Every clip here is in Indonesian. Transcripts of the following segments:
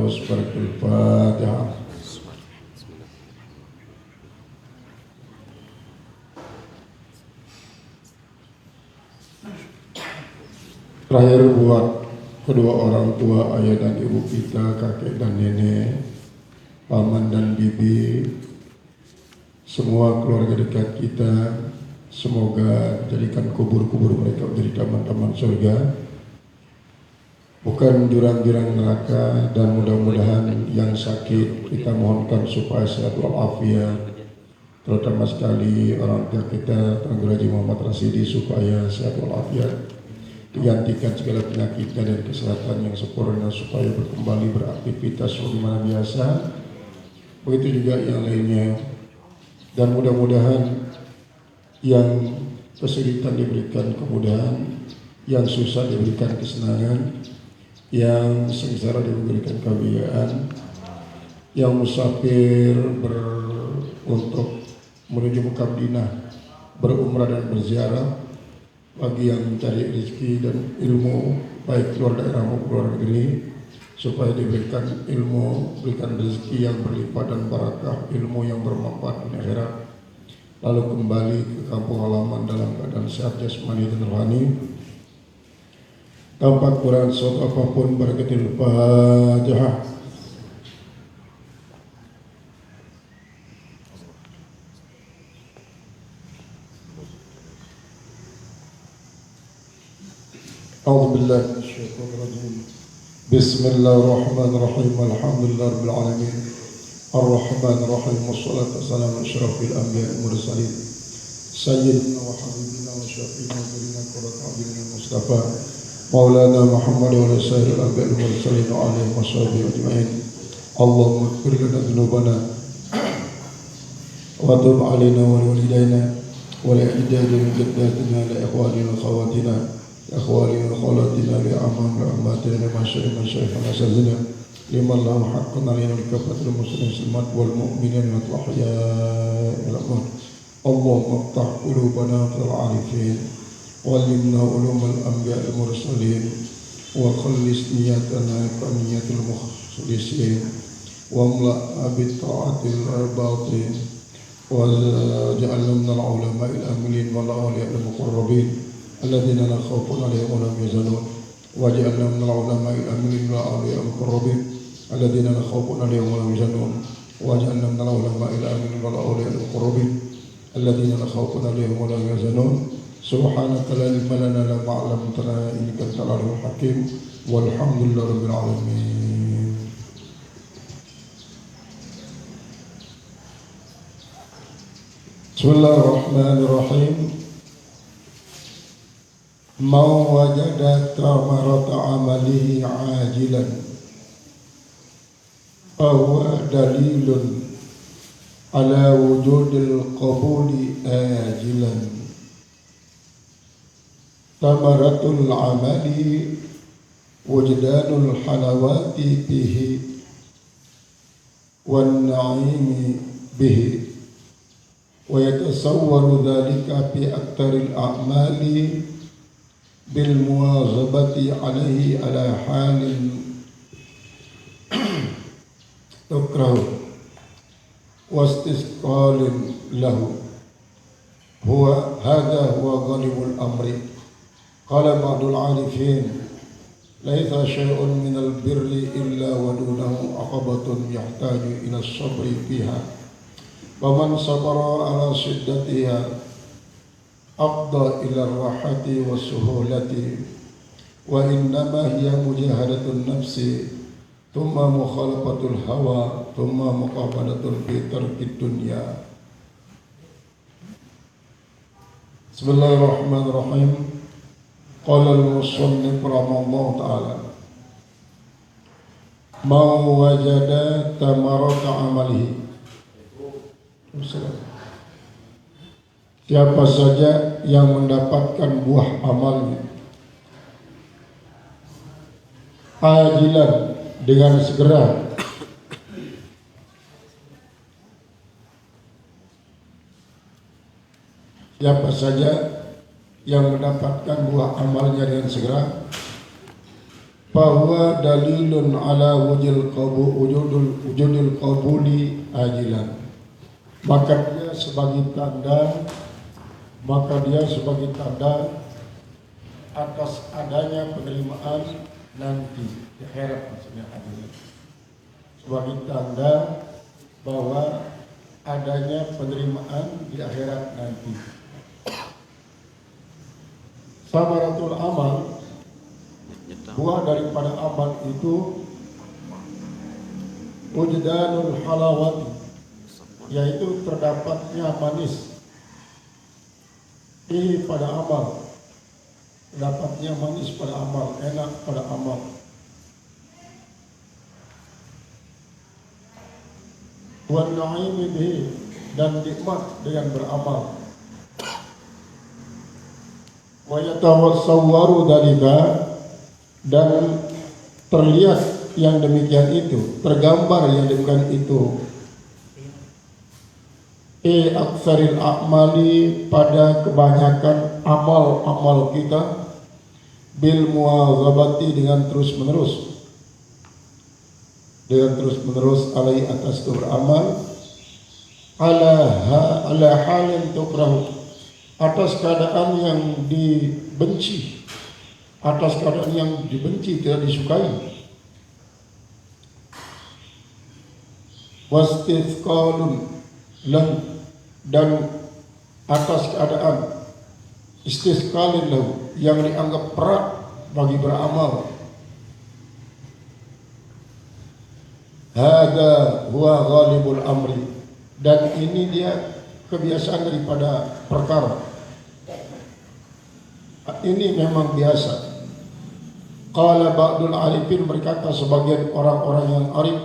Firdaus Barakul Fatihah. Terakhir buat kedua orang tua, ayah dan ibu kita, kakek dan nenek, paman dan bibi, semua keluarga dekat kita, semoga jadikan kubur-kubur mereka menjadi taman-taman surga, bukan jurang-jurang neraka. Dan mudah-mudahan yang sakit kita mohonkan supaya sehat walafiat, terutama sekali orang tua kita Tuan Guru Haji Muhammad Rasidi, supaya sehat walafiat, digantikan segala penyakitnya dan kesehatan yang sempurna, supaya berkembali beraktivitas sebagaimana biasa. Begitu juga yang lainnya. Dan mudah-mudahan yang kesulitan diberikan kemudahan, yang susah diberikan kesenangan, yang sengsara diberikan kebahagiaan, yang musafir untuk menuju Mekah Madinah, berumrah dan berziarah, bagi yang mencari rezeki dan ilmu baik keluar daerah maupun keluar negeri, supaya diberikan ilmu, berikan rezeki yang berlipat dan barakah, ilmu yang bermanfaat di akhirat, lalu kembali ke kampung halaman dalam keadaan sehat jasmani dan rohani tanpa kurang sesuatu apapun. Barakatul Fatihah. أعوذ بالله من الشيطان الرجيم. بسم الله الرحمن الرحيم. الحمد لله رب العالمين الرحمن الرحيم والصلاة والسلام على أشرف الأنبياء والمرسلين سيدنا وحبيبنا وشفيعنا ونبينا قرة أعيننا المصطفى مولانا محمد وعلى سائر الأنبياء والمرسلين وعليهم وصحبه أجمعين. اللهم اغفر لنا ذنوبنا وتب علينا ولوالدينا ولأجدادنا وجداتنا لإخواننا وأخواتنا أخواننا وخالاتنا لأعمام لأماتنا لمشايخنا أساتذتنا لمن له حق علينا لكافة المسلمين والمسلمات والمؤمنين والأحياء والأموات. اللهم افتح قلوبنا في العارفين وعلمنا علوم الأنبياء المرسلين وخلص نياتنا كنية المخلصين واملأ بالطاعة الباطين وجعلنا من العلماء العاملين والأولياء المقربين الذين لا خوف عليهم ولا هم يحزنون واجعلنا من العلماء العاملين والأولياء المقربين الذين لا خوف عليهم ولا هم يحزنون واجعلنا من العلماء العاملين والأولياء المقربين الذين لا خوف عليهم ولا هم يحزنون. سبحانك لا علم لنا إلا ما علمتنا إنك أنت العليم الحكيم والحمد لله رب العالمين. Bismillahirrahmanirrahim. Man wajada thamarata amalihi ajilan fahuwa dalilun ala wujudil qabuli ajilan. Thamaratul amali wujdanul halawati bihi wan na'imi bihi wa yatasawwaru dhalika fi aktaril a'mali bil muwazabati alaihi ala halin tukrahu wastisqalin lahu huwa hadha huwa ghalibul amri. Qala ba'dul arifin laisa syai'un minal birri illa wa dunahu aqabatun yahtaju ila sabri fiha faman sabara ala shiddatiha afda ila rahati wa suhulati wa innama hiya mujahadatun nafsi thumma mukhalafatul hawa thumma muqabalatul fi tarkid dunya. Bismillahirrahmanirrahim. Qala al-musannif rahimahullah ta'ala ma wajada tamarata amalihi. Siapa saja yang mendapatkan buah amalnya ajilan, dengan segera, siapa saja yang mendapatkan buah amalnya dengan segera bahwa dalilun ala wujudul qabuli ajilan, maka dia sebagai tanda atas adanya penerimaan nanti di akhirat, maksudnya ajilan, sebagai tanda bahwa adanya penerimaan di akhirat nanti. Samaratul amal, buah daripada amal itu wujdanul halawati, yaitu terdapatnya manis pada amal, terdapatnya manis pada amal, enak pada amal. Wan na'imi bihi, dan nikmat dengan beramal. Wa yatawassawaru dalika, dan terlihat yang demikian itu, tergambar yang demikian itu, aktsaril a'mali, pada kebanyakan amal-amal kita, bil muwazabati, dengan terus menerus alai, atas itu beramal, ala halin tukrahu, atas keadaan yang dibenci, tidak disukai. Wastithqalun, dan atas keadaan istisqalin lahu, yang dianggap berat bagi beramal. Hada huwa ghalibul amri, dan ini dia kebiasaan daripada perkara. Ini memang biasa. Qala ba'dul arifin, berkata sebagian orang-orang yang arif,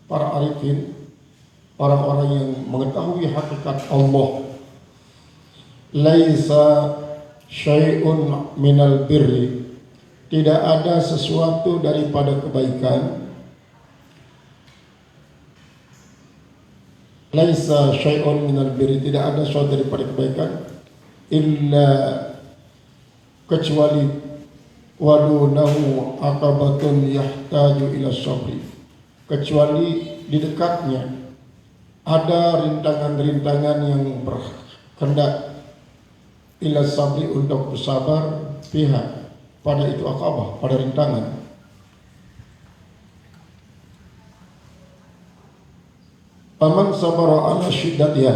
para arifin, orang-orang yang mengetahui hakikat Allah, laisa syai'un minal birri, tidak ada sesuatu daripada kebaikan, laisa syai'un minal birri, tidak ada sesuatu daripada kebaikan, illa, kecuali wadunahu aqabatun yahtaju ila sabri, kecuali di dekatnya ada rintangan-rintangan yang berkehendak ila sabri, untuk bersabar, pihak pada itu aqabah, pada rintangan. Faman sabara ala syiddatiha,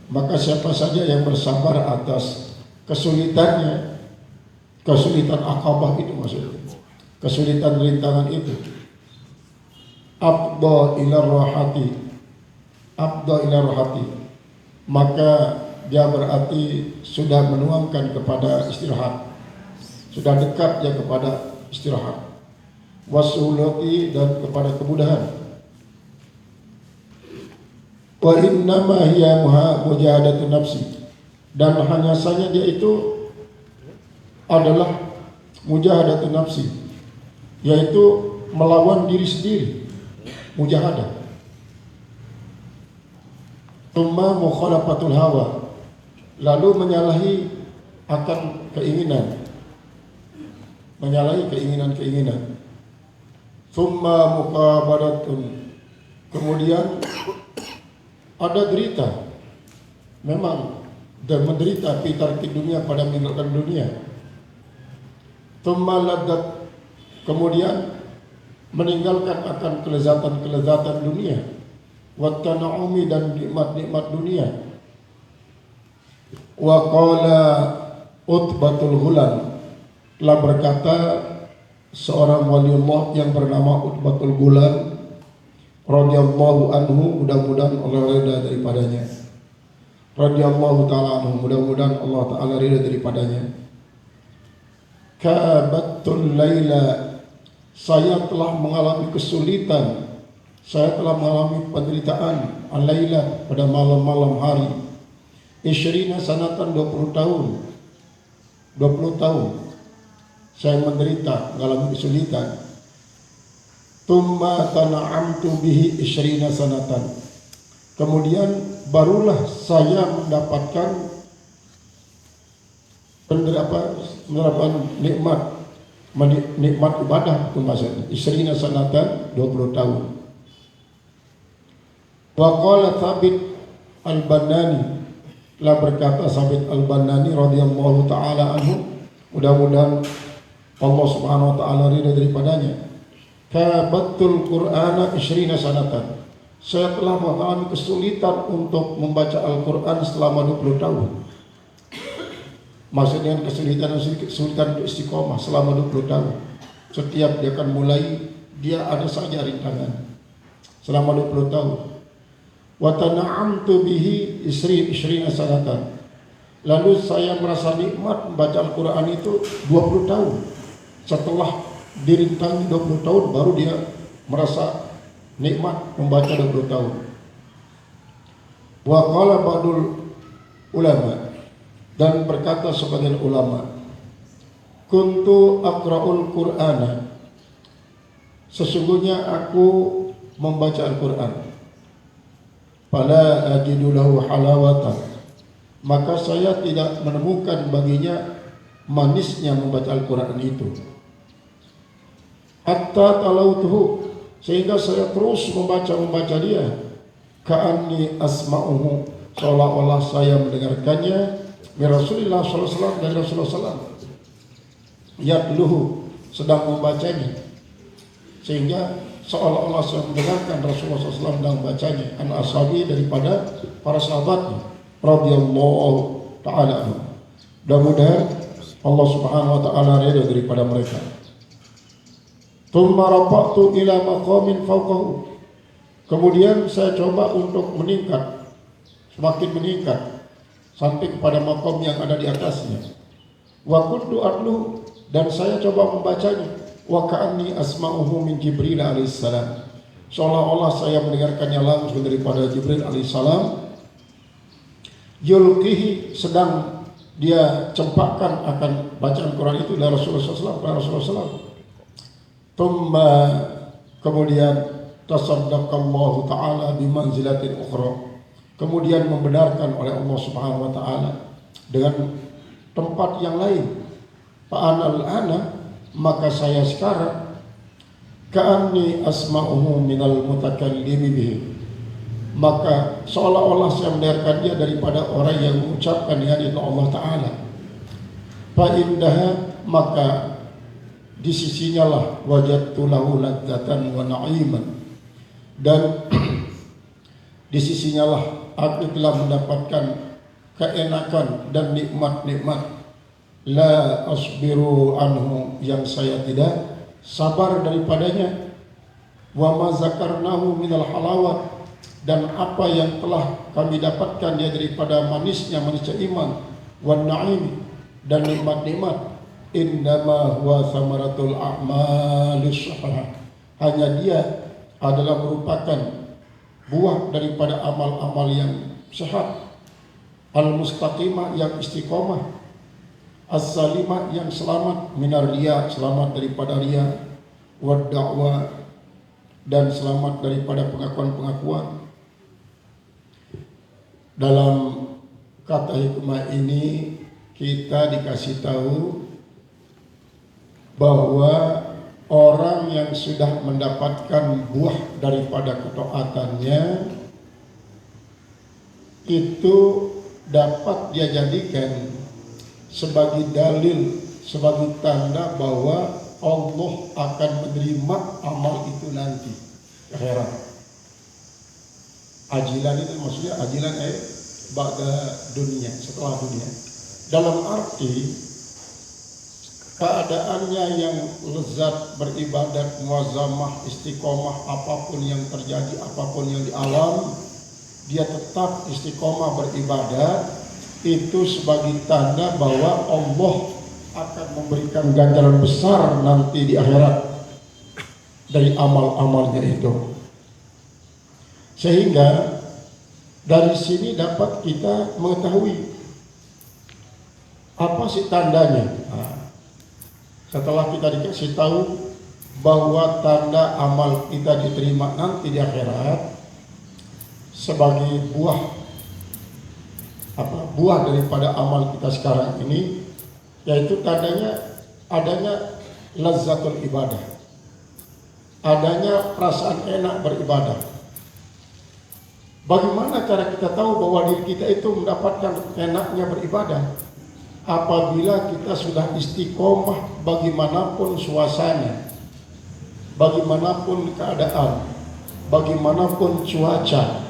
maka siapa saja yang bersabar atas kesulitannya, kesulitan aqabah itu maksudnya, kesulitan rintangan itu, abda ila rahati, maka dia berarti sudah menuangkan kepada istirahat, sudah dekat dia kepada istirahat, wasulati, dan kepada kemudahan. Wa innama hiya mujahadatu nafsi, dan hanya saja dia itu adalah mujahadatu nafsi, yaitu melawan diri sendiri, mujahadah. Tsumma mukhalafatul hawa, lalu menyalahi akan keinginan, menyalahi keinginan. Tsumma muqabaratun, kemudian ada derita, memang, dan menderita fitar di dunia, pada meninggalkan dunia. Tsumma ladat, kemudian meninggalkan akan kelezatan dunia, wa tana'umi, dan nikmat-nikmat dunia. Wa qala Utbatul Ghulam, telah berkata seorang waliullah yang bernama Utbatul Ghulam radhiyallahu anhu, mudah-mudahan Allah ridha daripadanya, radhiyallahu ta'ala anhu, mudah-mudahan Allah ta'ala ridha daripadanya. Kabatul laila, saya telah mengalami kesulitan, saya telah mengalami penderitaan, al-laila, pada malam-malam hari, isyrina sanatan, 20 tahun saya menderita, mengalami kesulitan. Tsumma tana'amtu bihi isyrina sanatan, kemudian barulah saya mendapatkan nikmat nikmat ibadah itu maksudnya. Isrina sanatan 20 tahun. Wa qala Thabit Al-Banani, telah berkata Thabit Al-Banani radhiyallahu taala anhu, mudah-mudahan Allah Subhanahu wa taala ridha daripadanya. Kabatul Qur'ana isrina sanatan. Saya telah mengalami kesulitan untuk membaca Al-Qur'an selama 20 tahun. Maksudnya kesulitan untuk istiqomah selama 20 tahun. Setiap dia akan mulai, dia ada saja rintangan selama 20 tahun. Wa tana'amtu bihi isrina sanatan. Lalu saya merasa nikmat membaca Al-Quran itu 20 tahun. Setelah dirintangi 20 tahun baru dia merasa nikmat membaca 20 tahun. Wa qala ba'dul ulama, dan berkata sebagian ulama, kuntu aqra'ul Qur'ana, sesungguhnya aku membaca Al-Quran, fala ajidu lahu halawatan, maka saya tidak menemukan baginya manisnya membaca Al-Quran itu. Hatta talautuhu, sehingga saya terus membaca dia, ka'anni asma'uhu, seolah-olah saya mendengarkannya, Rasulullah SAW, dari Rasulullah SAW, yatluhu, sedang membacanya, sehingga seolah-olah saya mendengarkan Rasulullah SAW sedang membacanya, an ashabi, daripada para sahabatnya radhiyallahu taala anhum. Mudah-mudahan Allah Subhanahu wa taala ridha daripada mereka. Tsumma rafa'tu ila maqamin fawqahu, kemudian saya coba untuk meningkat, semakin meningkat sampai kepada maqam yang ada di atasnya. Wa kuntu atlu, dan saya coba membacanya, wa ka'anni asma'uhu min Jibril alaihissalam, seolah-olah saya mendengarkannya langsung daripada Jibril alaihissalam. Yulqihi, sedang dia cempakkan akan bacaan Quran itu dari Rasulullah SAW. Tumma, kemudian tasaddaqallahu ta'ala bimanzilatin ukhra, kemudian membenarkan oleh Allah Subhanahu wa taala dengan tempat yang lain. Fa'anal ana, maka saya sekarang, ka'anni asma'uhu minal mutakallimi bihi, maka seolah-olah saya mendengarkan dia daripada orang yang mengucapkan dengan itu Allah Ta'ala. Fa'indaha, maka di sisinya lah wajadtu lahu ladzatan wa na'iman, dan di sisinya lah aku telah mendapatkan keenakan dan nikmat-nikmat, la asbiru anhu, yang saya tidak sabar daripadanya, wa ma zakarnahu minal halawat, dan apa yang telah kami dapatkan dia daripada manisnya iman, wan na'im, dan nikmat-nikmat, innama huwa thamaratul a'malis shahihah, hanya dia adalah merupakan buah daripada amal-amal yang sehat, al-mustaqimah, yang istiqomah, as-salimah, yang selamat, minar riya, selamat daripada riya, wad da'wah, dan selamat daripada pengakuan-pengakuan. Dalam kata hikmah ini kita dikasih tahu bahwa orang yang sudah mendapatkan buah daripada ketaatannya itu dapat dia jadikan sebagai dalil, sebagai tanda bahwa Allah akan menerima amal itu nanti akhirat. Ajilan itu maksudnya ajilan ba'da dunia, setelah dunia. Dalam arti keadaannya yang lezat beribadat, muazzamah, istiqomah, apapun yang terjadi, apapun yang dialami, dia tetap istiqomah beribadat, itu sebagai tanda bahwa Allah akan memberikan ganjaran besar nanti di akhirat dari amal-amalnya itu. Sehingga dari sini dapat kita mengetahui apa sih tandanya. Setelah kita dikasih tahu bahwa tanda amal kita diterima nanti di akhirat sebagai buah daripada amal kita sekarang ini, yaitu tandanya adanya lazzatul ibadah, adanya perasaan enak beribadah. Bagaimana cara kita tahu bahwa diri kita itu mendapatkan enaknya beribadah? Apabila kita sudah istiqomah bagaimanapun suasana, bagaimanapun keadaan, bagaimanapun cuaca,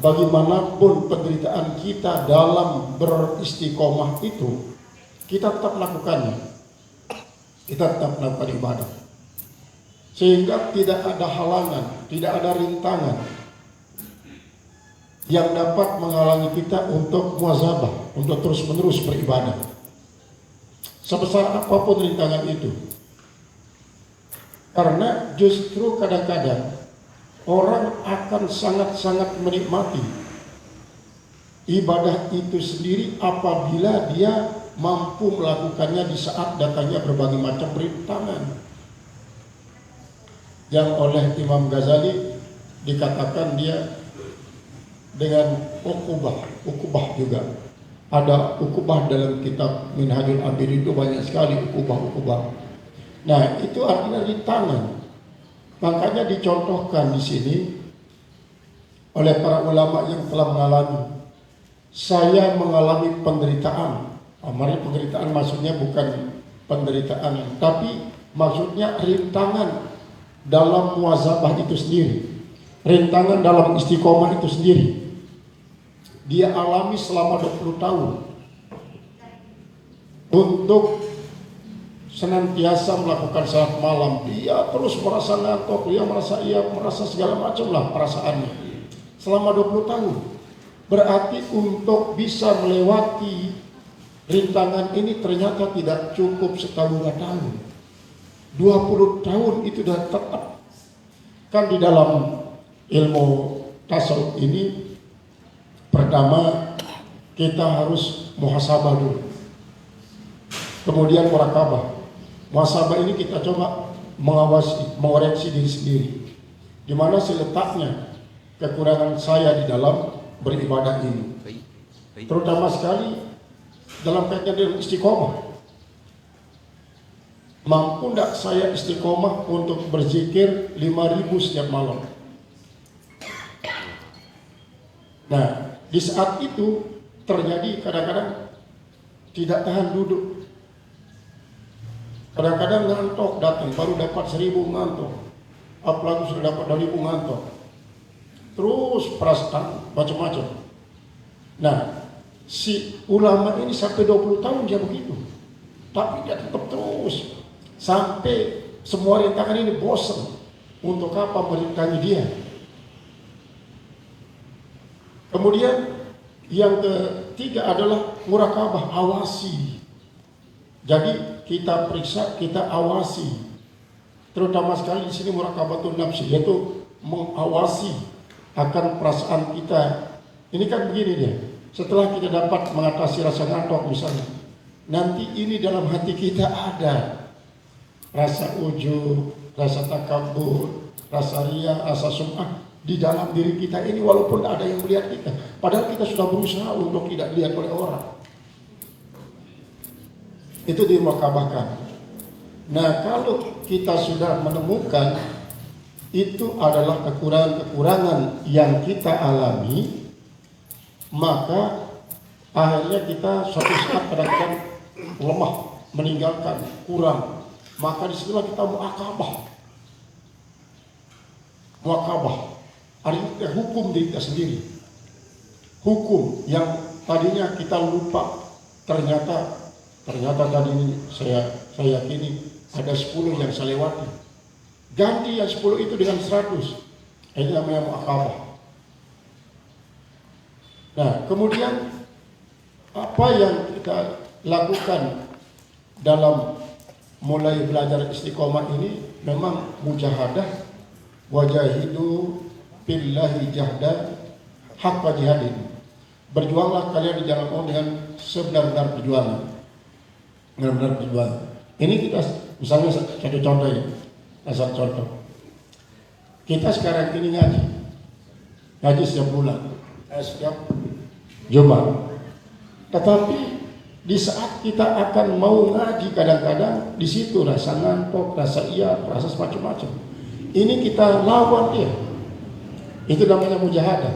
bagaimanapun penderitaan kita dalam beristiqomah itu, kita tetap melakukannya. Kita tetap melakukan ibadah. Sehingga tidak ada halangan, tidak ada rintangan yang dapat menghalangi kita untuk muazabah, untuk terus-menerus beribadah. Sebesar apapun rintangan itu. Karena justru kadang-kadang orang akan sangat-sangat menikmati ibadah itu sendiri apabila dia mampu melakukannya di saat datangnya berbagai macam rintangan. Yang oleh Imam Ghazali dikatakan dia dengan ukubah juga. Ada ukubah dalam kitab Minhajul Abidin itu banyak sekali ukubah. Nah, itu artinya rintangan. Makanya dicontohkan di sini oleh para ulama yang telah mengalami. Saya mengalami penderitaan. Mari penderitaan maksudnya bukan penderitaan, tapi maksudnya rintangan dalam muazabah itu sendiri. Rintangan dalam istiqomah itu sendiri. Dia alami selama 20 tahun untuk senantiasa melakukan salat malam. Dia terus merasa ngantuk, dia merasa segala macam lah perasaannya selama 20 tahun. Berarti untuk bisa melewati rintangan ini ternyata tidak cukup setahun 2 tahun. 20 tahun itu sudah tetap. Kan di dalam ilmu tasawuf ini pertama kita harus muhasabah dulu, kemudian murakabah. Muhasabah ini kita coba mengawasi, mengoreksi diri sendiri, di mana sih letaknya kekurangan saya di dalam beribadah ini, terutama sekali dalam kaitan dengan istiqomah. Mampu tidak saya istiqomah untuk berzikir 5.000 setiap malam? Nah, di saat itu terjadi kadang-kadang tidak tahan duduk. Kadang-kadang ngantuk datang, baru dapat 1.000 ngantuk. Apalagi sudah dapat 2.000 ngantuk. Terus perasaan macam-macam. Nah, si ulama ini sampai 20 tahun dia begitu. Tapi dia tetap terus. Sampai semua rintangan ini bosan. Untuk apa merintangi dia? Kemudian yang ketiga adalah murakabah, awasi. Jadi kita periksa, kita awasi. Terutama sekali di sini murakabatun nafsi, yaitu mengawasi akan perasaan kita. Ini kan begini dia. Setelah kita dapat mengatasi rasa ngantuk misalnya, nanti ini dalam hati kita ada rasa ujub, rasa takabur, rasa riya, rasa sum'ah di dalam diri kita ini, walaupun ada yang melihat kita, padahal kita sudah berusaha untuk tidak dilihat oleh orang. Itu dimurakabakan. Nah, kalau kita sudah menemukan itu adalah kekurangan-kekurangan yang kita alami, maka akhirnya kita suatu saat kadang-kadang lemah, meninggalkan, kurang. Maka disitulah kita muakabah. Artinya hukum diri kita sendiri. Hukum yang tadinya kita lupa, ternyata tadi ini saya yakini ada 10 yang saya lewati. Ganti yang 10 itu dengan 100. Ini namanya muakabah. Nah, kemudian apa yang kita lakukan dalam mulai belajar istiqomah ini memang mujahadah, wajahidu billahi jahdan haqqa jihadin. Berjuanglah kalian di jalan Allah dengan sebenar-benar perjuangan. Benar-benar perjuangan. Ini kita misalnya satu contoh ya. Satu contoh. Kita sekarang ini ngaji setiap bulan, setiap Jumat. Tetapi Di saat kita akan mau ngaji kadang-kadang di situ rasa ngantuk, rasa rasa semacam-macam. Ini kita lawan dia. Itu namanya mujahadah.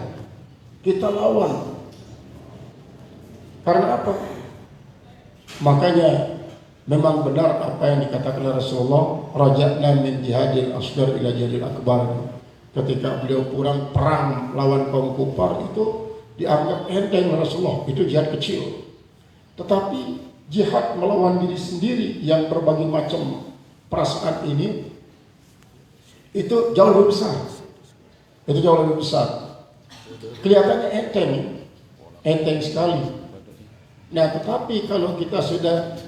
Kita lawan. Karena apa? Makanya memang benar apa yang dikatakan oleh Rasulullah, raja'na min jihadil asghar ila jihadil akbar. Ketika beliau pulang perang lawan kaum kufar itu dianggap enteng oleh Rasulullah, itu jihad kecil. Tetapi jihad melawan diri sendiri yang berbagai macam perasaan ini itu jauh lebih besar. Itu jauh lebih besar. Kelihatannya enteng sekali. Nah, tetapi kalau kita sudah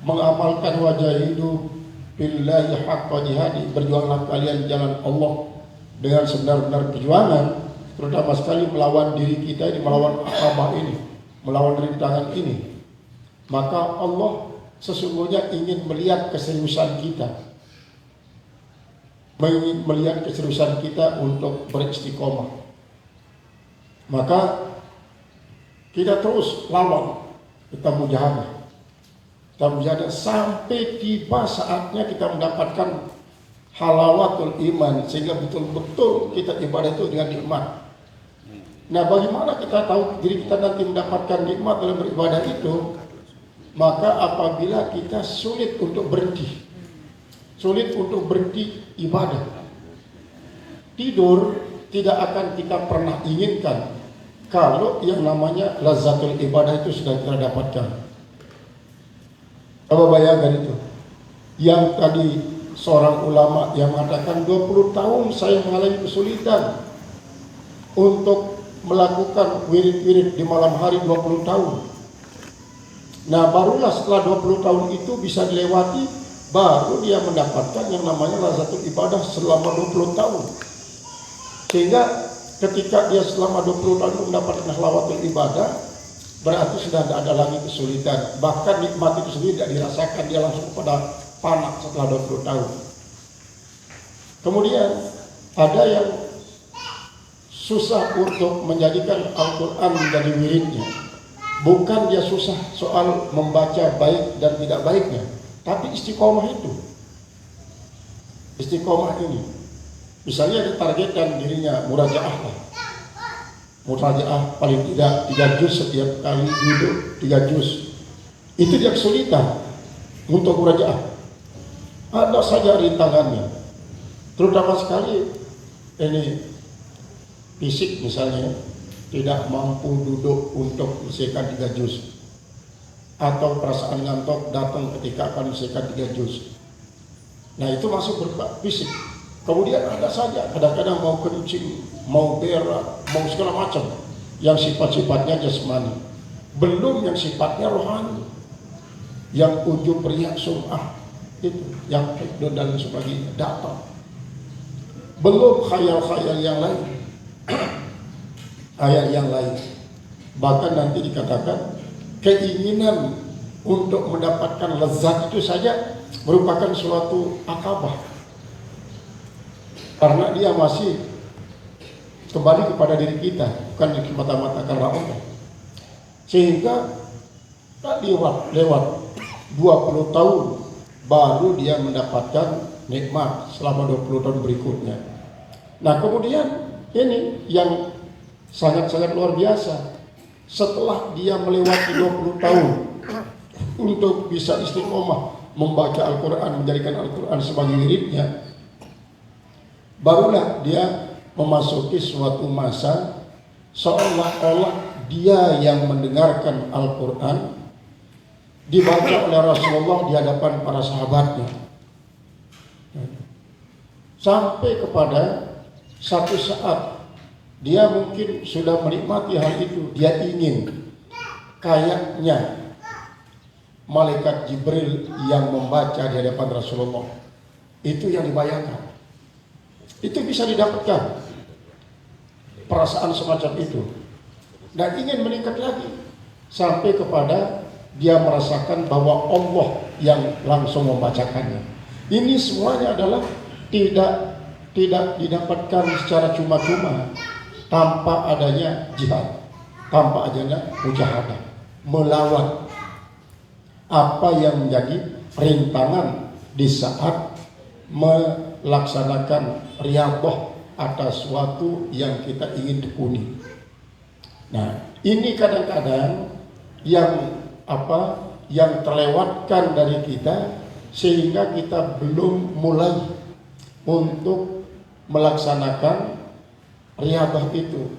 mengamalkan wajah hidup billahi haqqa jihadi, berjuanglah kalian jalan Allah dengan sebenar-benar perjuangan, terutama sekali melawan diri kita ini, melawan akabah ini, melawan rintangan ini. Maka Allah sesungguhnya ingin melihat keseriusan kita, melihat keseriusan kita untuk beristiqomah. Maka kita terus lawan, kita mujahadah sampai tiba saatnya kita mendapatkan halawatul iman, sehingga betul-betul kita ibadah itu dengan nikmat. Nah, bagaimana kita tahu diri kita nanti mendapatkan nikmat dalam beribadah itu? Maka apabila kita sulit untuk berhenti ibadah, tidur tidak akan kita pernah inginkan kalau yang namanya lazzatul ibadah itu sudah kita dapatkan. Coba bayangkan itu. Yang tadi seorang ulama yang mengatakan 20 tahun saya mengalami kesulitan untuk melakukan wirid-wirid di malam hari 20 tahun. Nah, barulah setelah 20 tahun itu bisa dilewati, baru dia mendapatkan yang namanya lazzatul ibadah selama 20 tahun. Sehingga ketika dia selama 20 tahun mendapatkan halawatul ibadah, berarti sudah tidak ada lagi kesulitan. Bahkan nikmat itu sendiri tidak dirasakan, dia langsung pada panak setelah 20 tahun. Kemudian ada yang susah untuk menjadikan Al-Quran menjadi wiridnya. Bukan dia susah soal membaca baik dan tidak baiknya, tapi istiqomah itu. Istiqomah ini. Misalnya ditargetkan dirinya murajaah lah. Murajaah paling tidak 3 juz setiap kali duduk, 3 juz. Itu dia kesulitan untuk murajaah. Ada saja rintangannya. Terutama sekali ini fisik misalnya, tidak mampu duduk untuk menyelesaikan 3 juz, atau perasaan ngantuk datang ketika akan menyelesaikan 3 juz. Nah, itu masuk berupa fisik. Kemudian ada saja kadang-kadang mau kencing, mau berak, mau segala macam yang sifat-sifatnya jasmani, belum yang sifatnya rohani, yang ujub riya sum'ah itu, yang hikdo dan sebagainya datang. Belum khayal-khayal yang lain. Ayat yang lain. Bahkan nanti dikatakan keinginan untuk mendapatkan lezat itu saja merupakan suatu akabah, karena dia masih kembali kepada diri kita, bukan di mata-mata karena Allah. Sehingga tak lewat 20 tahun baru dia mendapatkan nikmat selama 20 tahun berikutnya. Nah, kemudian ini yang sangat-sangat luar biasa. Setelah dia melewati 20 tahun untuk bisa istiqomah membaca Al-Quran, menjadikan Al-Quran sebagai wiridnya, barulah dia memasuki suatu masa seolah-olah dia yang mendengarkan Al-Quran dibaca oleh Rasulullah di hadapan para sahabatnya, sampai kepada satu saat dia mungkin sudah menikmati hal itu. Dia ingin kayaknya malaikat Jibril yang membaca di hadapan Rasulullah. Itu yang dibayangkan. Itu bisa didapatkan perasaan semacam itu. Dan ingin meningkat lagi sampai kepada dia merasakan bahwa Allah yang langsung membacakannya. Ini semuanya adalah tidak didapatkan secara cuma-cuma, tanpa adanya jihad, tanpa adanya mujahadah, melawan. apa yang menjadi rintangan di saat melaksanakan riyadhah atas suatu yang kita ingin tekuni. Nah, ini kadang-kadang yang terlewatkan dari kita sehingga kita belum mulai untuk melaksanakan riyadhah itu.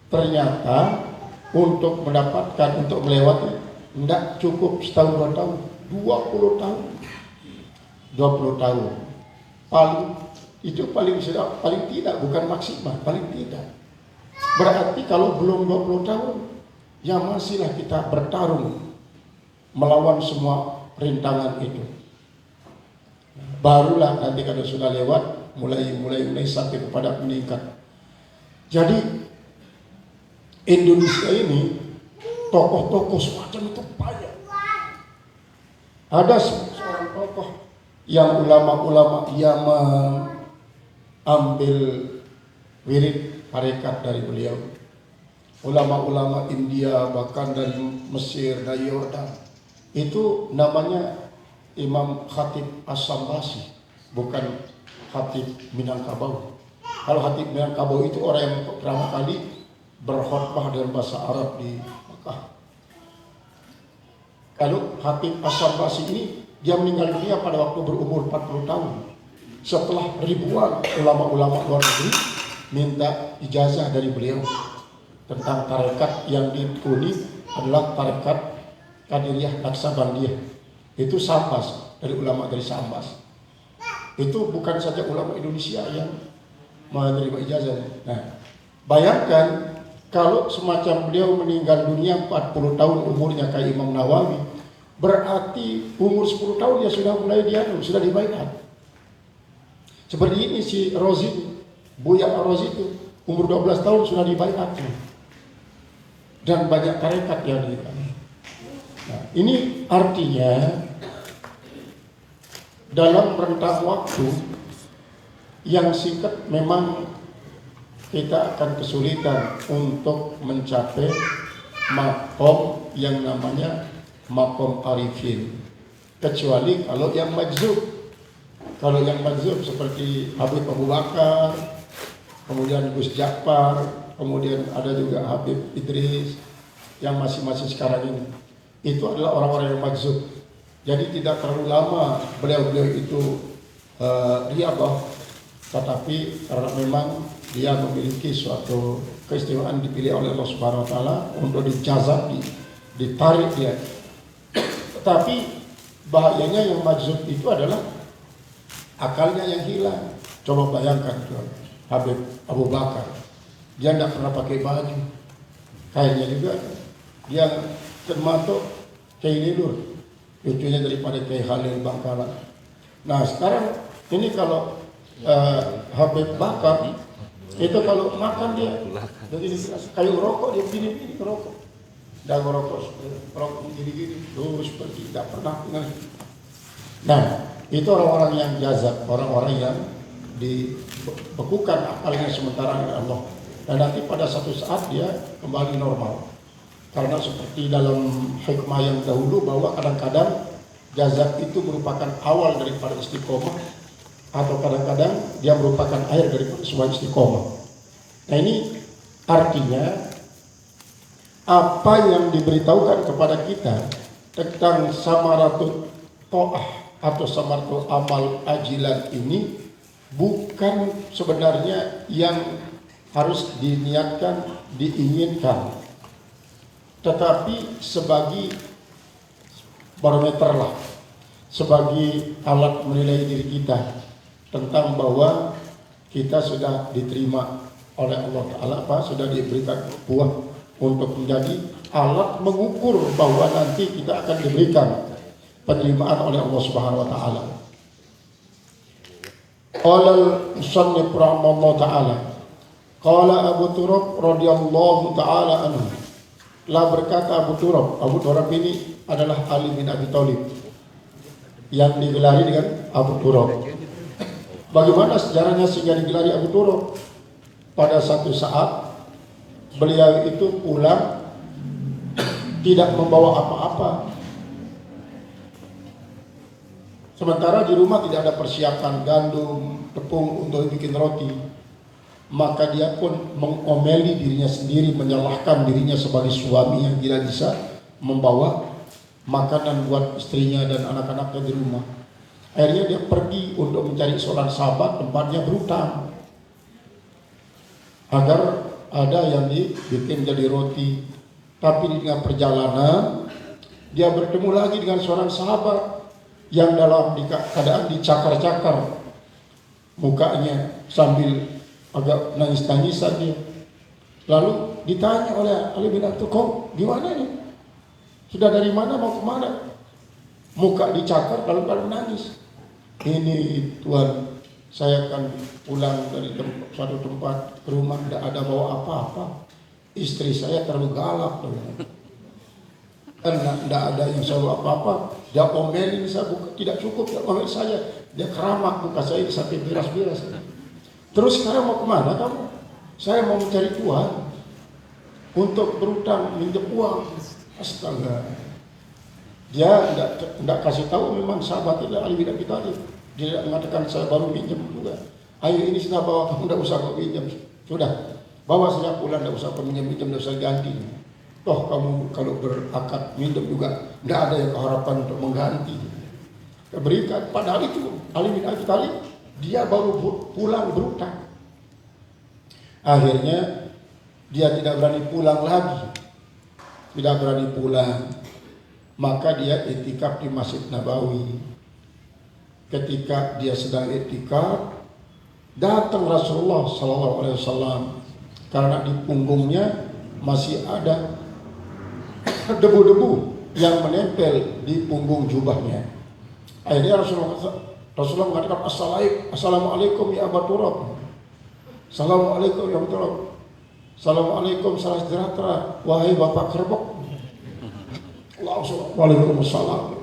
Ternyata untuk melewati tidak cukup setahun 2 tahun, 20 tahun. 20 tahun. Paling tidak, bukan maksimal, paling tidak. Berarti kalau belum 20 tahun, ya masihlah kita bertarung melawan semua rintangan itu. Barulah nanti kalau sudah lewat, mulai sampai kepada meningkat. Jadi Indonesia ini tokoh-tokoh semacam itu banyak. Ada seorang tokoh yang ulama-ulama yang mengambil wirid tarekat dari beliau. Ulama-ulama India, bahkan dari Mesir, dari Yordan. Itu namanya Imam Khatib As-Sambasi, bukan Khatib Minangkabau. Kalau Khatib Minangkabau itu orang yang pertama kali berkhutbah dalam bahasa Arab di Makkah. Kalau Khatib As-Sambasi ini, dia meninggal dunia pada waktu berumur 40 tahun. Setelah ribuan ulama-ulama luar negeri minta ijazah dari beliau tentang tarekat yang ditekuni adalah tarekat Qadiriyah Naksabandiyah. Itu Sambas, dari ulama dari Sambas. Itu bukan saja ulama Indonesia yang menerima ijazah. Nah, bayangkan kalau semacam beliau meninggal dunia 40 tahun umurnya kayak Imam Nawawi, berarti umur 10 tahun ya sudah mulai sudah dibaiat. Seperti ini si Rozi, Buya Rozi itu umur 12 tahun sudah dibaiat. Dan banyak tarekat yang dibaiat. Nah, ini artinya dalam rentang waktu yang singkat memang kita akan kesulitan untuk mencapai makom yang namanya makom arifin, kecuali kalau yang majzub. Kalau yang majzub seperti Habib Abu Bakar, kemudian Gus Ja'far, kemudian ada juga Habib Idris yang masih sekarang ini. Itu adalah orang-orang yang majzub. Jadi tidak terlalu lama beliau itu riyadhah, tetapi karena memang dia memiliki suatu keistimewaan, dipilih oleh Allah Subhanahu wa taala untuk dijazab, ditarik dia. Tetapi bahayanya yang majzub itu adalah akalnya yang hilang. Coba bayangkan Habib Abu Bakar, dia tidak pernah pakai baju, kainnya juga dia termasuk kain lidur, cucunya daripada Kiai Khalil Bangkalan. Nah sekarang ini kalau Habib Bakar itu kalau makan dia jadi kayu rokok, dia begini rokok, dan rokok gini terus seperti tidak pernah. Nah itu orang-orang yang jazab, orang-orang yang dibekukan akalnya sementara oleh Allah, dan nanti pada satu saat dia kembali normal. Karena seperti dalam hikmah yang dahulu bahwa kadang-kadang jazab itu merupakan awal daripada istiqomah, atau kadang-kadang dia merupakan akhir daripada sebuah istiqomah. Nah ini artinya apa yang diberitahukan kepada kita tentang samaratut ta'ah atau samaratul amal ajilan ini bukan sebenarnya yang harus diniatkan, diinginkan, tetapi sebagai barometer lah, sebagai alat menilai diri kita tentang bahwa kita sudah diterima oleh Allah Ta'ala, sudah diberikan buah untuk menjadi alat mengukur bahwa nanti kita akan diberikan penerimaan oleh Allah Subhanahu wa taala. Qala al-musannif rahimahullah taala, qala Abu Turab radhiyallahu taala anhu. Lah berkata Abu Turab ini adalah Ali bin Abi Thalib yang digelari dengan Abu Turab. Bagaimana sejarahnya sehingga digelari Abu Turab? Pada satu saat beliau itu pulang tidak membawa apa-apa. Sementara di rumah tidak ada persiapan gandum, tepung untuk bikin roti, maka dia pun mengomeli dirinya sendiri, menyalahkan dirinya sebagai suami yang tidak bisa membawa makanan buat istrinya dan anak-anaknya di rumah. Akhirnya dia pergi untuk mencari seorang sahabat, tempatnya berhutang agar ada yang dibikin jadi roti. Tapi di tengah perjalanan dia bertemu lagi dengan seorang sahabat yang dalam keadaan dicakar-cakar mukanya sambil agak nangis-nangis saja. Lalu ditanya oleh Ali bin Abi Thalib, "Kau gimana nih? Sudah dari mana mau kemana?" Muka dicakar lalu nangis. "Ini Tuhan, saya akan pulang dari suatu tempat ke rumah, tidak ada bawa apa-apa. Istri saya terlalu galak. Dan tidak ada yang selalu apa-apa. Dia omelin saya, tidak cukup dia omel saya. Dia keramat muka saya sampai biras-biras. Terus sekarang mau kemana kamu?" "Saya mau mencari Tuhan untuk berutang, minjem uang." Astaga. Dia tidak kasih tahu memang sahabat itu Ali bin Abi Thalib. Dia mengatakan saya baru minjem juga. "Ayo ini sudah bawa, kamu tidak usah kau minjem. Sudah, bawa saja pulang, tidak usah minjem, tidak usah ganti. Toh kamu kalau berakad minjem juga tidak ada yang harapan untuk mengganti." Berikan. Padahal itu Ali bin Abi Thalib dia baru pulang berutang. Akhirnya dia tidak berani pulang lagi. Tidak berani pulang. Maka dia iktikaf di Masjid Nabawi. Ketika dia sedang iktikaf, datang Rasulullah SAW karena di punggungnya masih ada debu-debu yang menempel di punggung jubahnya. Akhirnya Rasulullah mengatakan, "Assalamualaikum ya Abu Turab. Assalamualaikum ya Abu Turab. Assalamualaikum, salam sejahtera, wahai Bapak Kerbok." Waalaikumsalam.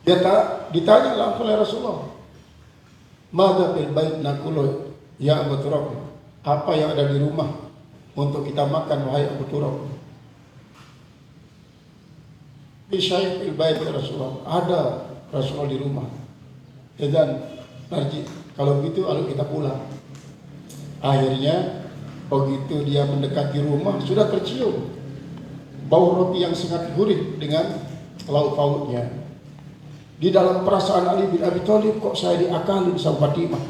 Dia ditanya langsung oleh Rasulullah, "Madza fil bait nakulu ya Abu Turab?" Apa yang ada di rumah untuk kita makan wahai Abu Turab? "Bisyai fil bait ya Rasulullah." Ada Rasulullah di rumah. Dan narji, kalau begitu lalu kita pulang. Akhirnya begitu dia mendekati rumah sudah tercium bau roti yang sangat gurih dengan lauk pauknya. Di dalam perasaan Ali bin Abi Thalib, kok saya diakalin sama Fatimah?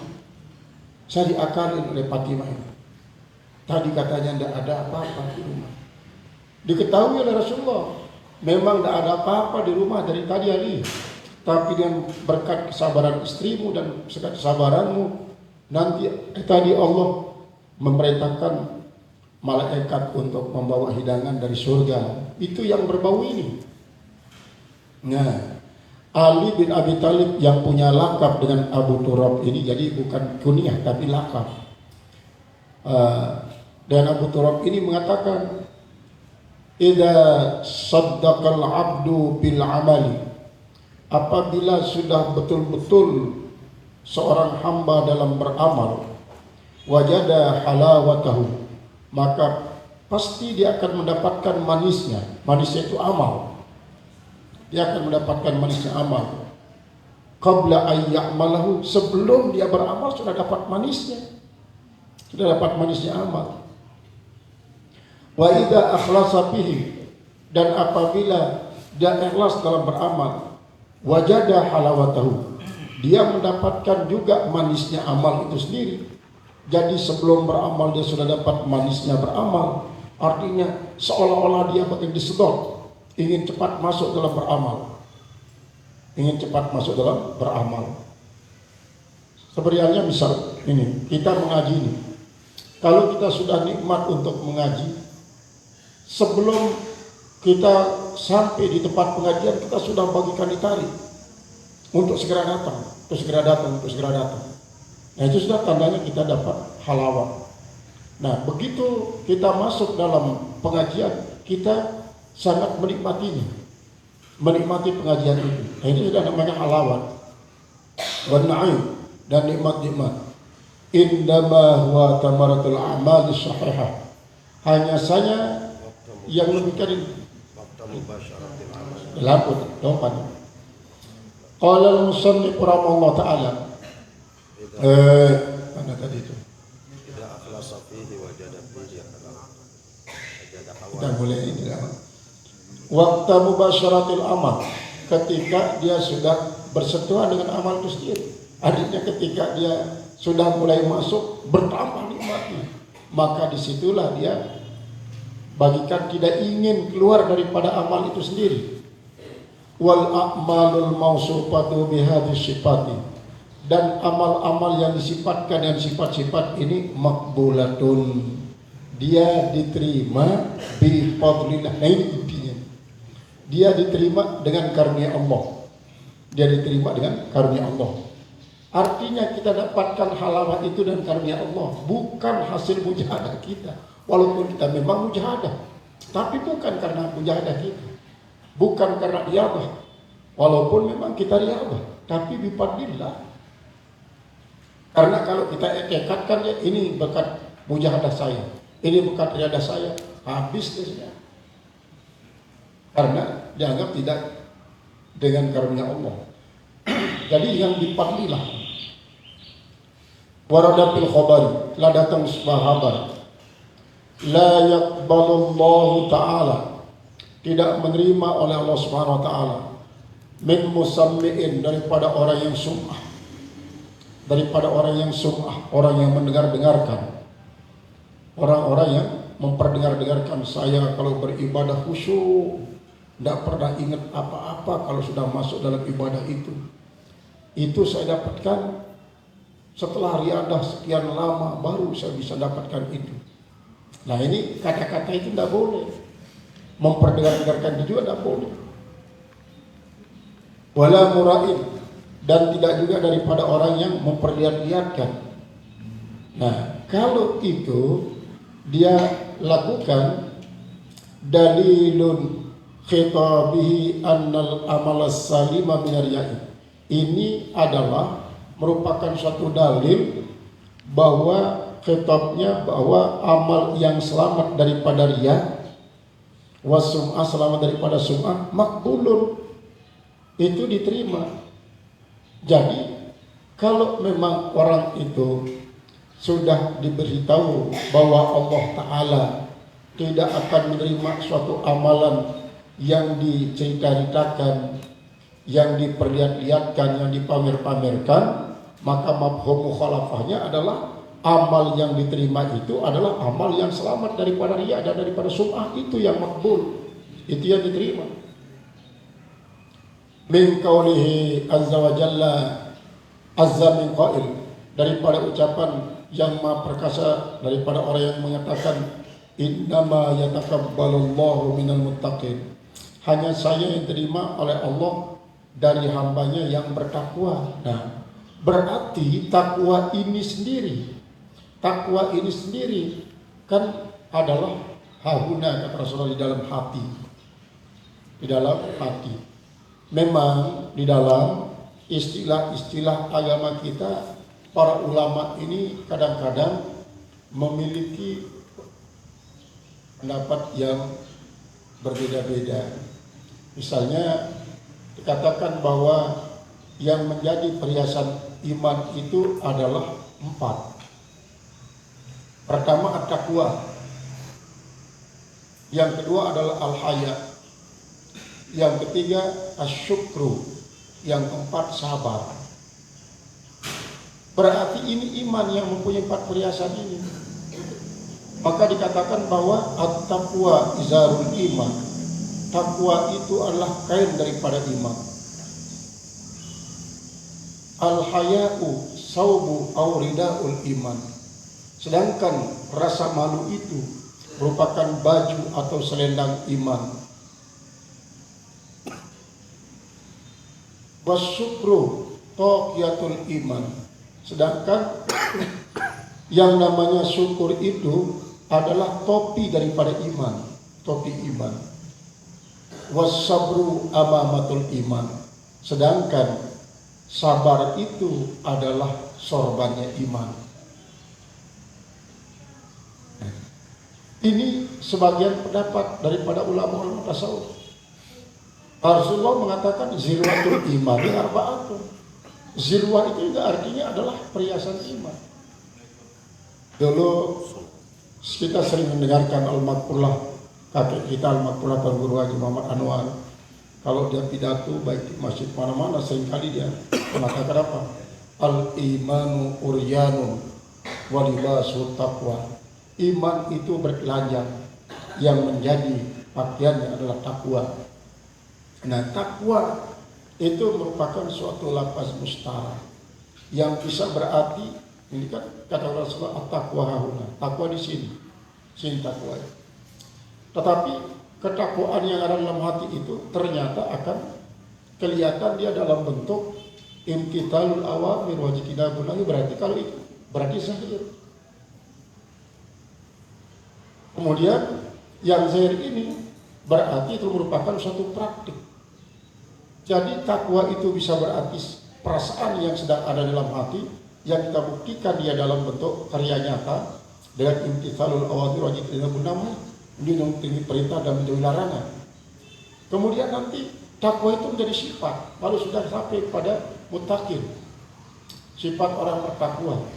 Saya diakalin oleh Fatimah ini. Tadi katanya tidak ada apa-apa di rumah. Diketahui oleh Rasulullah, memang tidak ada apa-apa di rumah dari tadi Ali. Tapi dengan berkat kesabaran istrimu dan kesabaranmu, nanti tadi Allah memerintahkan malaikat untuk membawa hidangan dari surga. Itu yang berbau ini. Nah, Ali bin Abi Thalib yang punya lakab dengan Abu Turab ini, jadi bukan kunyah tapi lakab. Dan Abu Turab ini mengatakan, "Idza saddaqal 'abdu bil 'amali." Apabila sudah betul-betul seorang hamba dalam beramal, wajada halawatahu, maka pasti dia akan mendapatkan manisnya. Manisnya itu amal. Dia akan mendapatkan manisnya amal. Qabla ayya'malahu, sebelum dia beramal sudah dapat manisnya. Sudah dapat manisnya amal. Wa idza akhlasa fihi, dan apabila dia ikhlas dalam beramal, wajada halawatahu, dia mendapatkan juga manisnya amal itu sendiri. Jadi sebelum beramal dia sudah dapat manisnya beramal. Artinya seolah-olah dia makin disedot, ingin cepat masuk dalam beramal. Ingin cepat masuk dalam beramal. Seperti halnya misal ini, kita mengaji ini. Kalau kita sudah nikmat untuk mengaji, sebelum kita sampai di tempat pengajian, kita sudah bagikan ditarik untuk segera datang, untuk segera datang, untuk segera datang. Nah, itu sudah tandanya kita dapat halawah. Nah, begitu kita masuk dalam pengajian, kita sangat menikmatinya, menikmati pengajian itu. Nah, ini sudah namanya halawah, wan na'im, dan nikmat-nikmat. Indama huwa tamaratul a'mal sahihah. Hanya saja yang lebih kering laput, dopan. Qala al-musannif rahimahullah ta'ala. Mana tadi itu? Kita mulai ini lah. Waktu mubasyaratil amal, ketika dia sudah bersentuhan dengan amal itu sendiri. Artinya ketika dia sudah mulai masuk bertambah nikmatnya, maka disitulah dia bagikan tidak ingin keluar daripada amal itu sendiri. Wal a'malul mausufatu bihadhihi sifati, dan amal-amal yang disifatkan dengan sifat-sifat ini makbulatun, dia diterima bi fadlillah. Nah, ini intinya, dia diterima dengan karunia Allah, dia diterima dengan karunia Allah. Artinya kita dapatkan halawah itu dan karunia Allah, bukan hasil mujahadah kita. Walaupun kita memang mujahadah, tapi bukan karena mujahadah kita, bukan karena riyadhah. Walaupun memang kita riyadhah, tapi bifadlillah. Karena kalau kita ekatkan ya, ini berkat mujahadah saya, ini berkat riyadhah saya, habis desnya. Karena dianggap tidak dengan karunia Allah. Jadi yang bifadlillah. Warada fil khabari, telah datang sebuah kabar, la yaqbalullahu ta'ala, tidak menerima oleh Allah Subhanahu wa ta'ala, min musammi'in, daripada orang yang sum'ah, daripada orang yang sum'ah, orang yang mendengar-dengarkan, orang-orang yang memperdengar-dengarkan. Saya kalau beribadah khusyuk, tidak pernah ingat apa-apa kalau sudah masuk dalam ibadah itu saya dapatkan setelah riadah sekian lama baru saya bisa dapatkan itu. Nah, ini kata-kata itu tidak boleh, memperdengar-dengarkan itu juga tidak boleh. Wala mura'in, dan tidak juga daripada orang yang memperlihat-lihatkan. Nah, kalau itu dia lakukan, dalilun khitabihi annal amal salima min riya'i, ini adalah merupakan suatu dalil bahwa khitabnya bahwa amal yang selamat daripada riya, wasum'ah, selamat daripada sum'ah, makbulun, itu diterima. Jadi kalau memang orang itu sudah diberitahu bahwa Allah Ta'ala tidak akan menerima suatu amalan yang diceritakan, yang diperlihat-lihatkan, yang dipamer-pamerkan, maka mafhum mukhalafahnya adalah amal yang diterima itu adalah amal yang selamat daripada riya dan daripada sum'ah, itu yang makbul, itu yang diterima. Min qawlihi azza wa jalla, azza min qail, daripada ucapan yang maha perkasa, daripada orang yang mengatakan innama yatakabbalullahu minal muttaqin, hanya saya yang terima oleh Allah dari hambanya yang bertakwa. Nah, berarti takwa ini sendiri kan adalah hahuna, kata Rasulullah, di dalam hati, di dalam hati. Memang di dalam istilah-istilah agama kita, para ulama ini kadang-kadang memiliki pendapat yang berbeda-beda. Misalnya dikatakan bahwa yang menjadi perhiasan iman itu adalah 4. Pertama at-taqwa, yang kedua adalah al-haya, yang ketiga asyukru, yang keempat sabar. Berarti ini iman yang mempunyai 4 perhiasan ini. Maka dikatakan bahwa at-taqwa izarul iman, takwa itu adalah kain daripada iman. Al-haya'u saubu aw ridaul iman, sedangkan rasa malu itu merupakan baju atau selendang iman. Wasyukru taqiyatul iman, sedangkan yang namanya syukur itu adalah topi daripada iman, topi iman. Wassabru amamatul iman, sedangkan sabar itu adalah sorbannya iman. Ini sebagian pendapat daripada ulama-ulama tasawuf. Rasulullah mengatakan zirwatul iman arba'atun. Zirwah itu juga artinya adalah perhiasan iman. Dulu kita sering mendengarkan al-Maqpurlah, kakek kita al-Maqpurlah Tuan Guru Haji Muhammad Anwar. Kalau dia pidato baik di masjid mana-mana seringkali dia mengatakan apa? Al-imanu uryanun wa libasu taqwa. Iman itu bertelanjang, yang menjadi pakaiannya adalah takwa. Nah, takwa itu merupakan suatu lafaz mustara yang bisa berarti, ini kan kata Rasulullah, at-taqwa hahuna, takwa di sini takwa. Tetapi ketakwaan yang ada dalam hati itu ternyata akan kelihatan dia dalam bentuk imtithalul awamir wa ijtinabun nahi. Berarti kalau itu berarti zahir. Kemudian yang zahir ini berarti itu merupakan suatu praktik. Jadi takwa itu bisa berarti perasaan yang sedang ada dalam hati yang kita buktikan dia dalam bentuk karya nyata dengan imtithalul awamir wa ijtinabun nahi, menjunjung perintah dan menjauhi larangan. Kemudian nanti takwa itu menjadi sifat, lalu sudah sampai pada muttaqin, sifat orang bertakwa.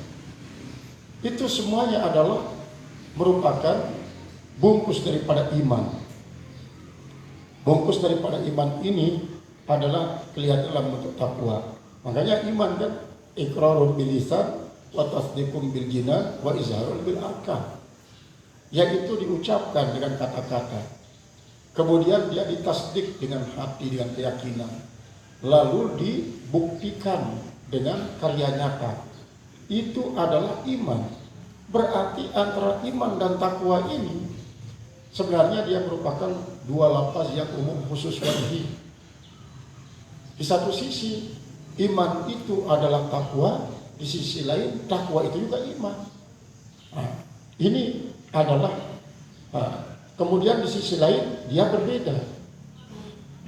Itu semuanya adalah merupakan bungkus daripada iman. Bungkus daripada iman ini adalah kelihatan dalam bentuk takwa. Makanya iman kan iqrarun bil lisan wa tasdiqun bil jinan wa izharun bil arkan. Yaitu diucapkan dengan kata-kata, kemudian dia ditasdik dengan hati, dengan keyakinan, lalu dibuktikan dengan karya nyata. Itu adalah iman. Berarti antara iman dan takwa ini sebenarnya dia merupakan dua lafaz yang umum khusus wajhi. Di satu sisi iman itu adalah takwa, di sisi lain takwa itu juga iman. Nah, ini adalah kemudian di sisi lain dia berbeda.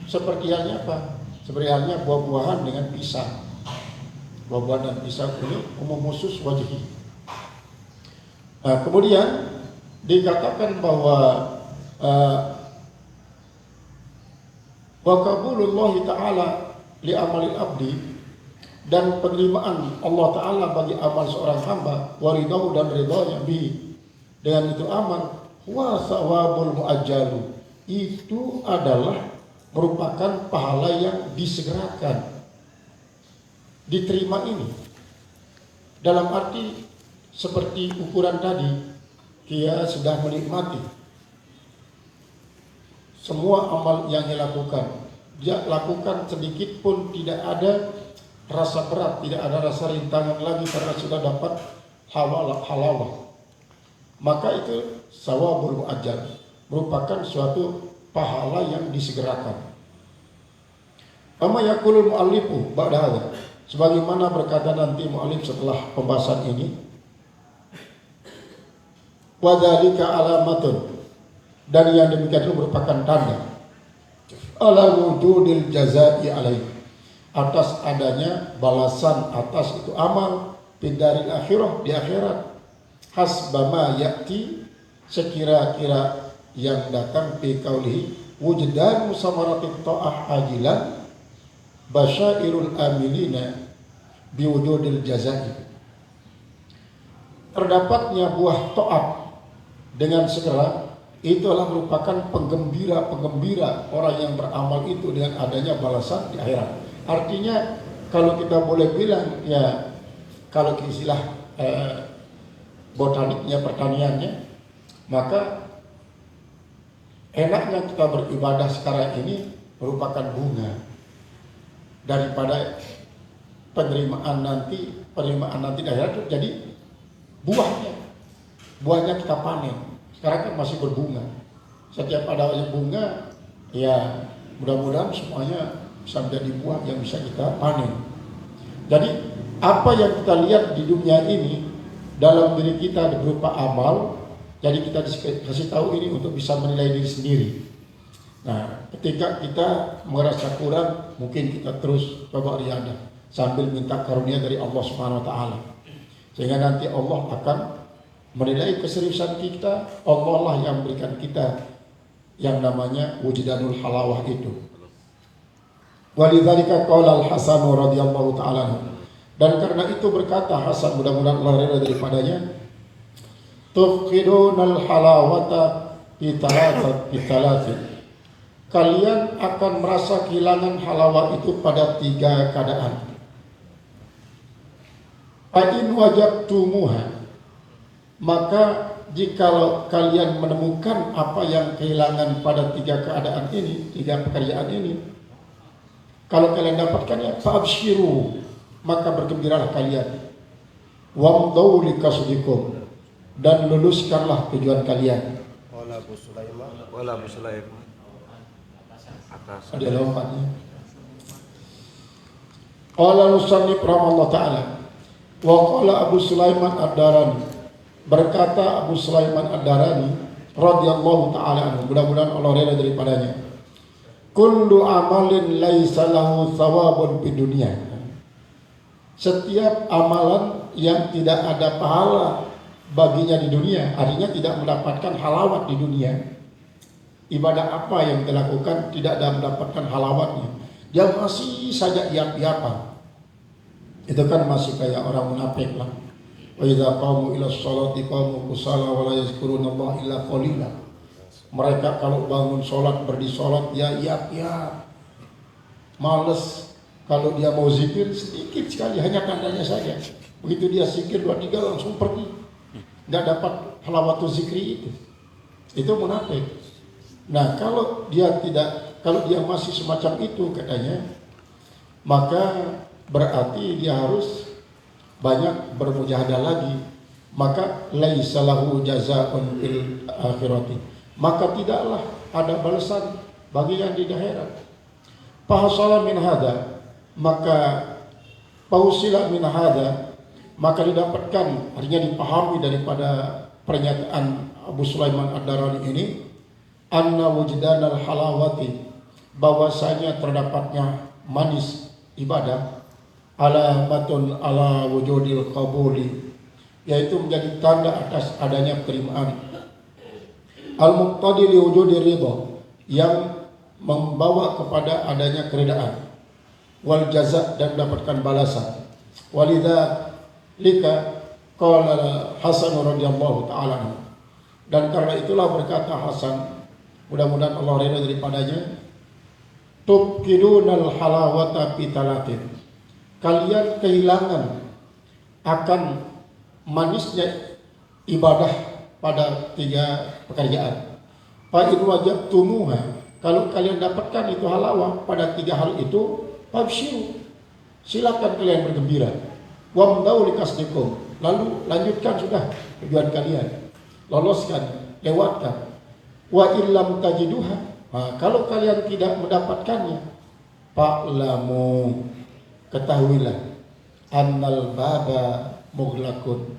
Seperti halnya apa? Seperti halnya buah-buahan dengan pisang. Buah-buahan dan pisang ini umum khusus wajhi. Kemudian dikatakan bahwa wa qabulullahi ta'ala li amalil abdi, dan penerimaan Allah Ta'ala bagi amal seorang hamba, waridahu dan ridhanya bi, dengan itu amal, wa sawabul muajjalu, itu adalah merupakan pahala yang disegerakan, diterima ini. Dalam arti seperti ukuran tadi, dia sudah menikmati semua amal yang dia lakukan. Dia lakukan sedikit pun tidak ada rasa berat, tidak ada rasa rintangan lagi karena sudah dapat halawah. Maka itu sawabul muajjal, merupakan suatu pahala yang disegerakan. Kama yaqulul muallifu ba'da hadza, sebagaimana berkata nanti muallif setelah pembahasan ini, wa dzalika alamatun, dan yang demikian itu merupakan tanda ala wujudil jazai alaihi, atas adanya balasan atas itu amal pindaril akhirah, di akhirat, hasbama yakti, sekira-kira yang datang fi qaulihi wujdan musamaratit ta'ah ajilan basyairul amilina biwujudil jazai. Terdapatnya buah ta'at dengan segera, itu adalah merupakan penggembira orang yang beramal itu dengan adanya balasan di akhirat. Artinya kalau kita boleh bilang, ya kalau istilah botaniknya, pertaniannya, maka enaknya kita beribadah sekarang ini merupakan bunga daripada penerimaan nanti di akhirat itu jadi buahnya kita panen. Sekarang kan masih berbunga. Setiap ada bunga, ya mudah-mudahan semuanya bisa menjadi buah yang bisa kita panen. Jadi apa yang kita lihat di dunia ini dalam diri kita berupa amal, jadi kita dikasih tahu ini untuk bisa menilai diri sendiri. Nah, ketika kita merasa kurang, mungkin kita terus coba riadah sambil minta karunia dari Allah Subhanahu wa taala. Sehingga nanti Allah akan menilai keseriusan kita. Allah lah yang memberikan kita yang namanya wujudanul halawah itu. Walidzalika qala Al-Hasan radhiyallahu ta'ala anhu. Dan karena itu berkata Hasan, mudah-mudahan Allah ridha daripadanya, tufqidunal halawata fi thalathin. Kalian akan merasa kehilangan halawah itu pada 3 keadaan. Fa'in wajabtumuha, maka jikalau kalian menemukan apa yang kehilangan pada 3 keadaan ini, 3 pekerjaan ini, kalau kalian dapatkannya, fa'abshiru, maka bergembiralah kalian. Wamdau likasdikum, dan luluskanlah tujuan kalian. Wala Abu Sulaiman atas Ada lompatnya. Qala musannif rahimahullah ta'ala, wa qala Abu Sulaiman ad-Darani, berkata Abu Sulaiman ad-Darani radhiyallahu ta'ala anhu, mudah-mudahan Allah ridha daripadanya, kullu amalin laisa lahu thawabun fid dunya. Setiap amalan yang tidak ada pahala baginya di dunia, artinya tidak mendapatkan halawat di dunia. Ibadah apa yang dilakukan tidak ada mendapatkan halawatnya, dia masih saja iap-iapan. Itu kan masih kayak orang munafik lah. Wa idza qamu ila sholati qamu kusala wa la yazkurunallaha illa qalila. Mereka kalau bangun sholat, berdiri sholat, ya iap-iap, males. Kalau dia mau zikir sedikit sekali, hanya tandanya saja. Begitu dia zikir 2-3 langsung pergi, tidak dapat halawatul zikri itu. Itu munafik. Nah, kalau dia masih semacam itu katanya, maka berarti dia harus banyak bermujahadah lagi. Maka laisa lahu jazaa'un fil akhirati, maka tidaklah ada balasan bagi yang di akhirat. Fahasala min hada, maka pausila min hada, maka didapatkan, artinya dipahami daripada pernyataan Abu Sulaiman ad-Darani ini, anna wujdanal halawati, bahwasanya terdapatnya manis ibadah, alamatun ala wujudil qabuli, yaitu menjadi tanda atas adanya penerimaan, al-muqtadi li wujudi ridha, yang membawa kepada adanya keridaan, wal jaza, dan mendapatkan balasan. Walidzalika qala Hasan radhiyallahu ta'ala anhu, dan karena itulah berkata Hasan, mudah-mudahan Allah ridha daripadanya, tubkidunal halawata fi talatin, kalian kehilangan akan manisnya ibadah pada 3 pekerjaan. Fa in wajabtumuha, kalau kalian dapatkan itu halawah pada 3 hal itu, fabshiru, silakan kalian bergembira. Wamdau likasdikum, lalu lanjutkan sudah tujuan kalian, loloskan, lewatkan. Wa illam tajiduha, kalau kalian tidak mendapatkannya, fa'lamu, ketahuilah, annal baba mughlaqun,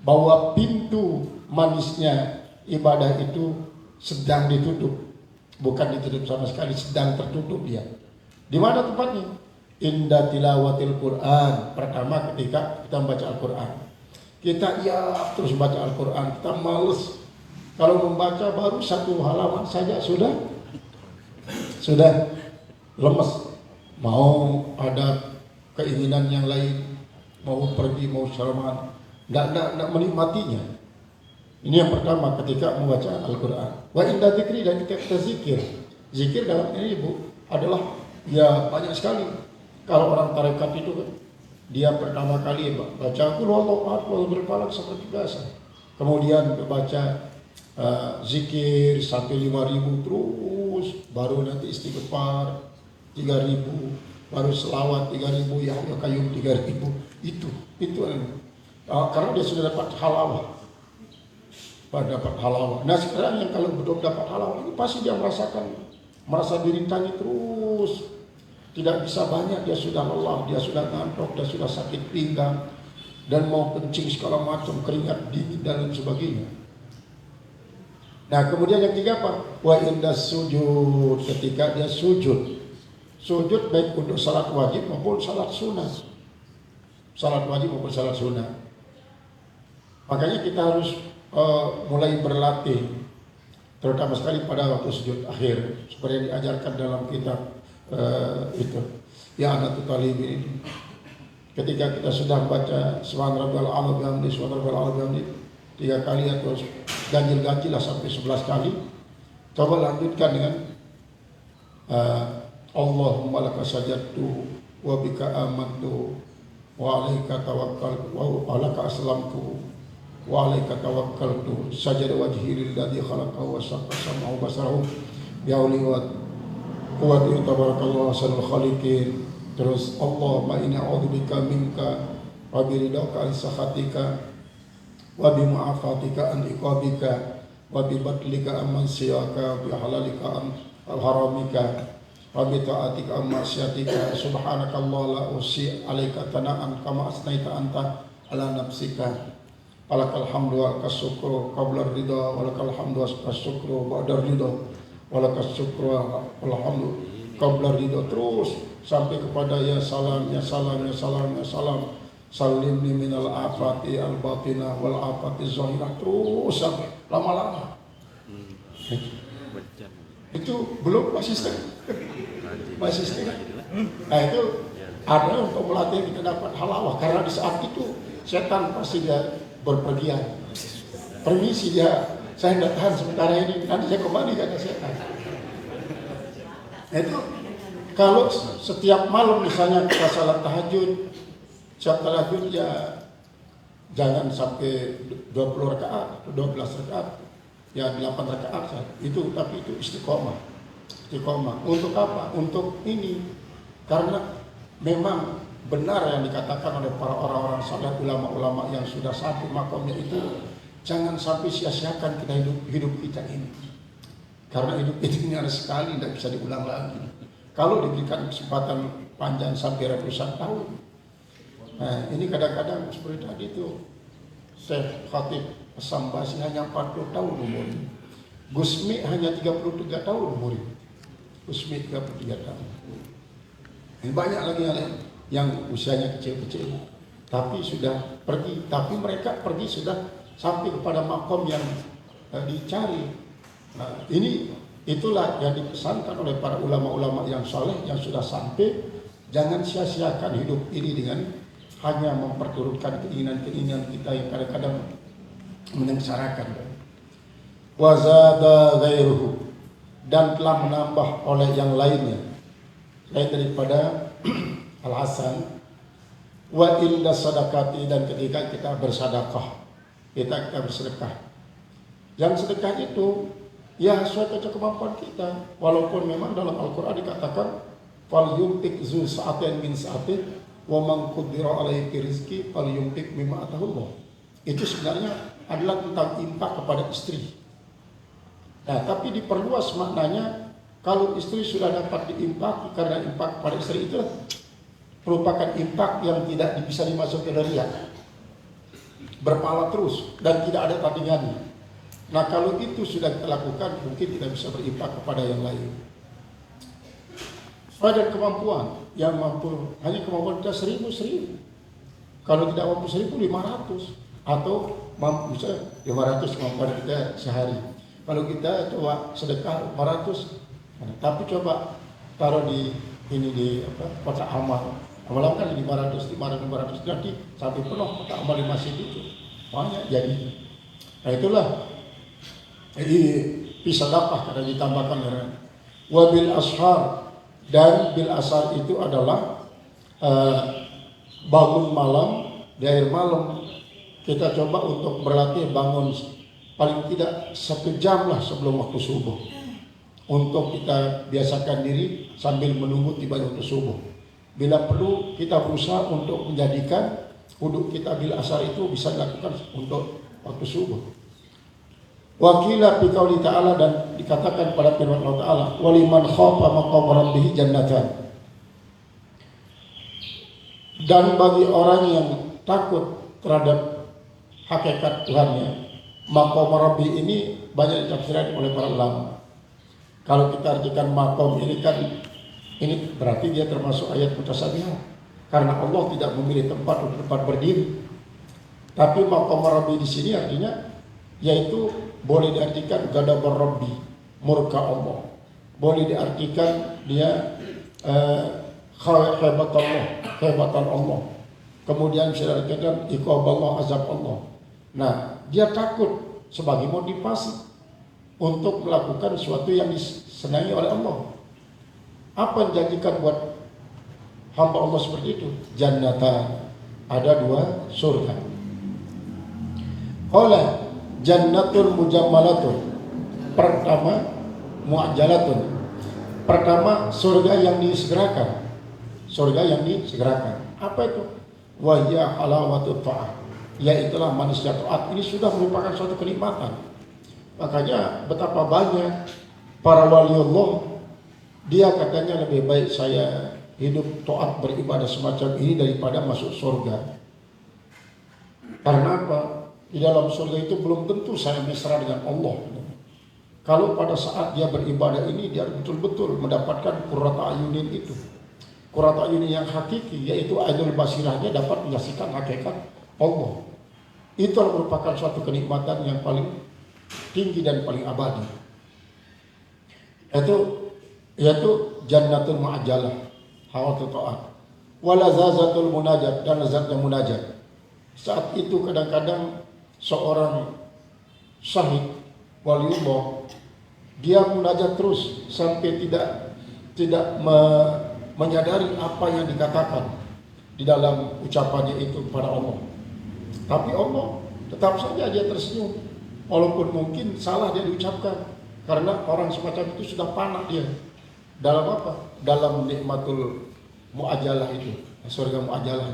bahwa pintu manisnya ibadah itu sedang ditutup, bukan ditutup sama sekali, sedang tertutup dia. Di mana tempatnya? Inda tilawatil Quran. Pertama ketika kita membaca Al-Quran, kita terus baca Al-Quran, kita males. Kalau membaca baru 1 halaman saja sudah lemes, mau ada keinginan yang lain, mau pergi, mau salaman, nggak menikmatinya. Ini yang pertama ketika membaca Al-Quran. Wa inda dzikri, dan kita zikir. Zikir dalam ini Bu adalah ya banyak sekali. Kalau orang tarekat itu kan, dia pertama kali baca qul huwallahu ahad wal falaq seperti biasa. Kemudian baca zikir sampai 5.000 terus, baru nanti istighfar 3.000, baru selawat 3.000, ya qayyum 3.000. Itu karena dia sudah dapat halawah. Dapat halawah. Nah sekarang yang kalau belum dapat halawah ini pasti dia merasa dirintangi terus. Tidak bisa banyak, dia sudah lelah, dia sudah ngantuk, dia sudah sakit pinggang, dan mau kencing segala macam, keringat dingin dan lain sebagainya. Nah kemudian yang 3 apa? Wa inda sujud, ketika dia sujud baik untuk salat wajib maupun salat sunnah. Salat wajib maupun salat sunnah. Makanya kita harus mulai berlatih, terutama sekali pada waktu sujud akhir, seperti yang diajarkan dalam kitab itu ya anak talibin ini. Ketika kita sudah baca subhana rabbiyal a'la bihamdi subhana rabbiyal a'la bihamdi 3 kali atau ganjil-ganjil lah sampai 11 kali. Coba lanjutkan dengan Allahumma laka sajadtu wa bika amantu wa alaika tawakkaltu wa alaka aslamtu wa alaika tawakkaltu sajada wajhi lilladzi khalaqahu wa saqqa sam'ahu basarahu bi'auli wa quwwati tabarakallahu ahsanul khaliqin. Terus Allahumma inna a'udzubika minka wa biridaka an sakhatika wa bi mu'afatika an iqabika wa bi batlika amman siyaka wa bi halalika an haramika wa bi ta'atika an ma'siyatika subhanakallah la usi alaika tana'an kama asnaita anta ala nafsika walakal hamdu wa kasyukru qabla ridha walakal hamdu wa kasyukru ba'da ridha walakal syukru wal hamdu qabla ridha. Terus sampai kepada ya salam ya salam ya salam ya salam salimni minal afati al batinah wal afati zahirah. Terus sampai lama-lama itu belum masih setengah. Nah itu ada untuk melatih kita dapat halawah, karena di saat itu setan pasti dia berpergian. Permisi dia, saya tidak tahan sementara ini, nanti saya kembali kata setan. Itu kalau setiap malam misalnya kita salat tahajud, setiap tahajud ya jangan sampai 20 rakaat, 12 rakaat, ya 8 rakaat saja. Itu tapi itu istiqomah. Istiqomah. Untuk apa? Untuk ini. Karena memang benar yang dikatakan oleh para orang-orang saleh, ulama-ulama yang sudah sampai makamnya itu, jangan sampai sia-siakan kita hidup kita ini. Karena hidup ini ada sekali, tidak bisa diulang lagi. Kalau diberikan kesempatan panjang sampai ratusan tahun. Nah, ini kadang-kadang seperti tadi itu Syekh Khatib Sambasi hanya 40 tahun umurnya. Gusmi hanya 33 tahun umurnya. Gusmi 33 tahun. Dan banyak lagi yang usianya kecil-kecil, tapi sudah pergi. Tapi mereka pergi sudah sampai kepada makom yang dicari. Nah, itulah yang dipesankan oleh para ulama-ulama yang saleh yang sudah sampai. Jangan sia-siakan hidup ini dengan hanya memperturutkan keinginan-keinginan kita yang kadang-kadang menyengsarakan. Wa zada ghairuhu, dan telah menambah oleh yang lainnya lain daripada Al-Hasan. Wa inda sadaqati, dan ketika kita bersedekah, kita bersedekah. Yang sedekah itu ya sesuai kemampuan kita. Walaupun memang dalam Al-Quran dikatakan fal yumtik zu sa'atin min sa'atin wa man qudira alaihi rizqi fal yumtik mimma atahullah. Itu sebenarnya adalah tentang infak kepada istri. Nah, tapi diperluas maknanya, kalau istri sudah dapat diinfak, karena infak pada istri itu merupakan infak yang tidak bisa dimasuki dari riya, berpahala terus dan tidak ada tandingannya. Nah, kalau itu sudah kita lakukan, mungkin tidak bisa berinfak kepada yang lain. Pada kemampuan, yang mampu hanya kemampuan kita 1.000. Kalau tidak mampu 1.500, atau mampu misalnya 500 kemampuan kita sehari. Kalau kita coba sedekah 500, tapi coba taruh di ini di kotak amal. Amal kan 500 nanti sampai penuh kotak amal di masjid itu. Banyak jadi. Nah, itulah bisa dapat karena ditambahkan dengan wabil ashar, dan bil ashar itu adalah bangun malam, di akhir malam kita coba untuk berlatih bangun paling tidak 1 jam lah sebelum waktu subuh, untuk kita biasakan diri sambil menunggu tiba waktu subuh. Bila perlu kita berusaha untuk menjadikan wudhu kita bil ashar itu bisa dilakukan untuk waktu subuh. Wakila fi qauli ta'ala, dan dikatakan pada firman Allah Ta'ala, waliman khafa maqama rabbih jannatan, dan bagi orang yang takut terhadap hakikat Tuhannya. Maqam rabbih ini banyak ditafsirkan oleh para ulama. Kalau kita artikan maqam ini kan, ini berarti dia termasuk ayat mutasabihah, karena Allah tidak memilih tempat untuk tempat berdiri. Tapi maqam rabbih di sini artinya yaitu boleh diartikan ghadabar rabbi, murka Allah. Boleh diartikan dia hebatan Allah. Kemudian saya katakan iqab Allah, azab Allah. Nah, dia takut sebagai motivasi untuk melakukan sesuatu yang disenangi oleh Allah. Apa yang dijadikan buat hamba Allah seperti itu? Jannatan, ada 2 surga. Qala jannatul mujammalatun. Pertama mu'ajjalatun. Pertama surga yang disegerakan. Surga yang disegerakan. Apa itu? Wa hiya halawatut ta'at. Yaitulah manisnya taat. Ini sudah merupakan suatu kenikmatan. Makanya betapa banyak para wali Allah, dia katanya lebih baik saya hidup taat beribadah semacam ini daripada masuk surga. Karena apa? Di dalam surga itu belum tentu saya mesra dengan Allah. Kalau pada saat dia beribadah ini, dia betul-betul mendapatkan qurrata ayunin itu. Qurrata ayunin yang hakiki, yaitu ainul basirahnya dapat menyaksikan hakikat Allah. Itu merupakan suatu kenikmatan yang paling tinggi dan paling abadi. Yaitu jannatul mu'ajjalah, hawatul ta'at. Walazazatul munajat, dan lezatnya munajat. Saat itu kadang-kadang seorang syahid waliullah, dia munajat terus sampai tidak menyadari apa yang dikatakan di dalam ucapannya itu kepada Allah. Tapi Allah tetap saja dia tersenyum, walaupun mungkin salah dia diucapkan, karena orang semacam itu sudah panak dia dalam apa? Dalam nikmatul mu'ajjalah itu, surga mu'ajjalah.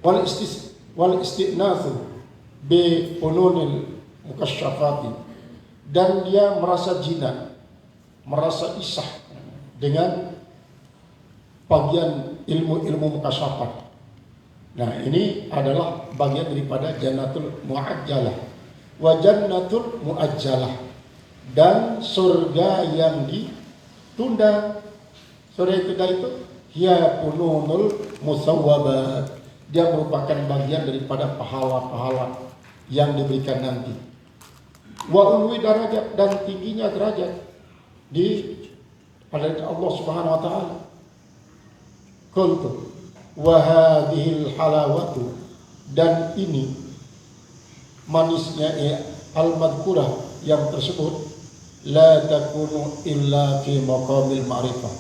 Wal istinatsu bi fununil mukasyafati, dan dia merasa jinak, merasa isah dengan bagian ilmu-ilmu mukasyafat. Nah, ini adalah bagian daripada jannatul mu'ajjalah. Wa jannatul mu'ajjalah, dan surga yang ditunda. Surga yang ditunda itu hiya fununul musawwabat, dia merupakan bagian daripada pahala-pahala yang diberikan nanti. Wa ulwi darajat, dan tingginya derajat di hadapan Allah Subhanahu wa taala. Qultu wa hadhil halawatu, dan ini manisnya al-madhkurah yang tersebut, la takunu illa fi maqamil ma'rifah,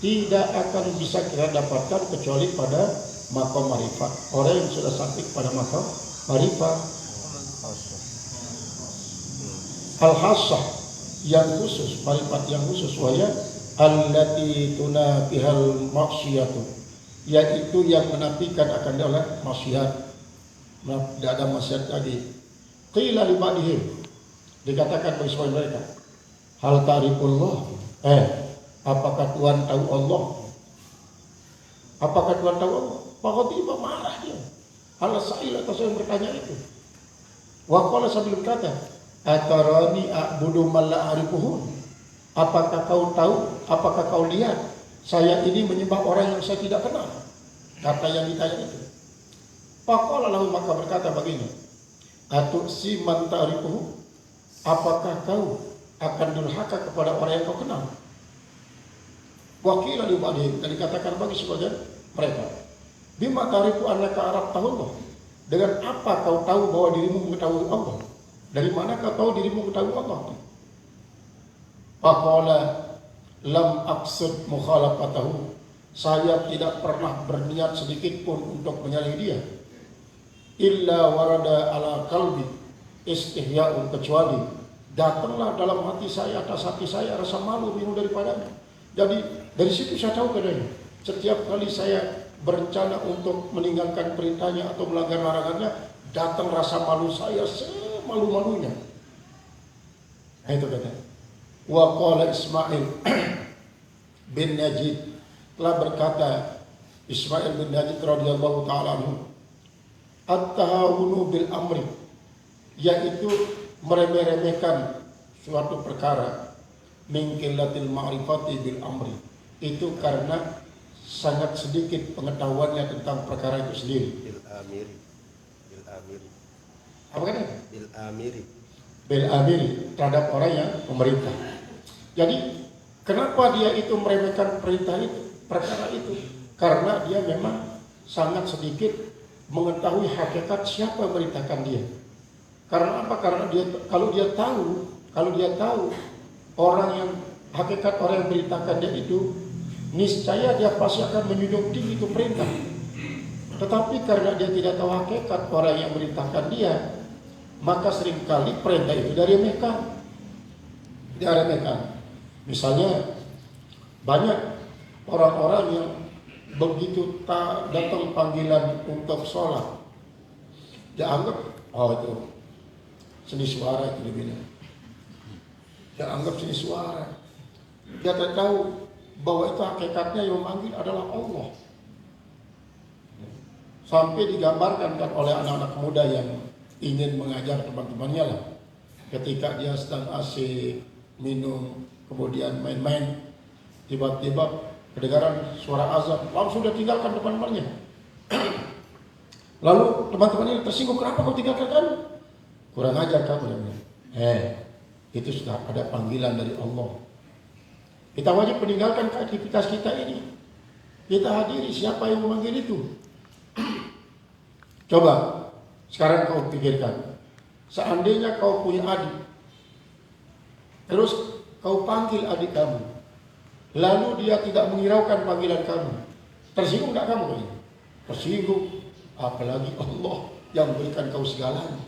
tidak akan bisa kita dapatkan kecuali pada maqam ma'rifat. Orang yang sudah sampai pada maqam ma'rifah. Al-hassah, yang khusus, ma'rifat yang khusus, waya allati tunafihal maksiyatu, yaitu yang menafikan akan oleh maksiat. Tidak ada maksiat lagi. Qila li ba'dihim, dikatakan bagi sebagian mereka, hal ta'rifullah, apakah Tuhan tahu Allah? Apakah Tuhan tahu Allah? Maka tiba marah dia. Allah sa'il atas yang bertanya itu. Wa qala, sambil berkata, atarani a'budu man la a'rifuhu, apakah kau tahu, apakah kau lihat saya ini menyembah orang yang saya tidak kenal? Kata yang ditanya itu. Faqala lahu, maka berkata baginya, atu'si man ta'rifuhu, apakah kau akan durhaka kepada orang yang kau kenal? Wakil li ba'dihim, dan dikatakan bagi sebagian mereka, bima ta'rifu annaka araftahu, dengan apa kau tahu bahwa dirimu mengetahui Allah? Dari mana kau tahu dirimu mengetahui Allah? Faqala lam aqsud mukhalafatahu, saya tidak pernah berniat sedikit pun untuk menyalahi dia. Illa warada ala qalbi istihya'un, kecuali datanglah dalam hati saya, atas hati saya rasa malu minum daripadanya. Jadi dari situ saya tahu katanya, setiap kali saya berencana untuk meninggalkan perintahnya atau melanggar larangannya, datang rasa malu saya semalu-malunya. Nah, itu katanya. Wa qala Ismail bin Najid, telah berkata Ismail bin Najid radhiyallahu ta'ala anhu, at-tahawunu bil amri, yaitu meremeh-remehkan suatu perkara, min qillatil ma'rifati bil amri, itu karena sangat sedikit pengetahuannya tentang perkara itu sendiri. Bil amiri. Apa kan? Bil amiri. Bil amiri, terhadap orang yang memerintah. Jadi Kenapa dia itu meremehkan perintah itu, perkara itu? Karena dia memang sangat sedikit mengetahui hakikat siapa yang memerintahkan dia. Karena apa? Karena kalau dia tahu orang yang hakikat orang yang memerintahkan dia itu, niscaya dia pasti akan menjunjung tinggi itu perintah. Tetapi karena dia tidak tahu hakikat orang yang memerintahkan dia, maka seringkali perintah itu diremehkan. Misalnya banyak orang-orang yang begitu datang panggilan untuk sholat, dia anggap itu seni suara, itu dia bilang. Dia anggap seni suara. Dia tak tahu bahwa itu hakikatnya yang memanggil adalah Allah. Sampai digambarkan kan oleh anak-anak muda yang ingin mengajar teman-temannya lah. Ketika dia sedang asik minum, kemudian main-main, tiba-tiba kedengaran suara azan, langsung dia tinggalkan teman-temannya. Lalu teman-temannya tersinggung, kenapa kau tinggalkan kami? Kurang ajar kamu, dia bilang. Itu sudah ada panggilan dari Allah. Kita wajib meninggalkan aktivitas kita ini. Kita hadiri siapa yang memanggil itu. Coba sekarang kau pikirkan, seandainya kau punya adik, terus kau panggil adik kamu, lalu dia tidak menghiraukan panggilan kamu, tersinggung tak kamu? Tersinggung. Apalagi Allah yang memberikan kau segalanya,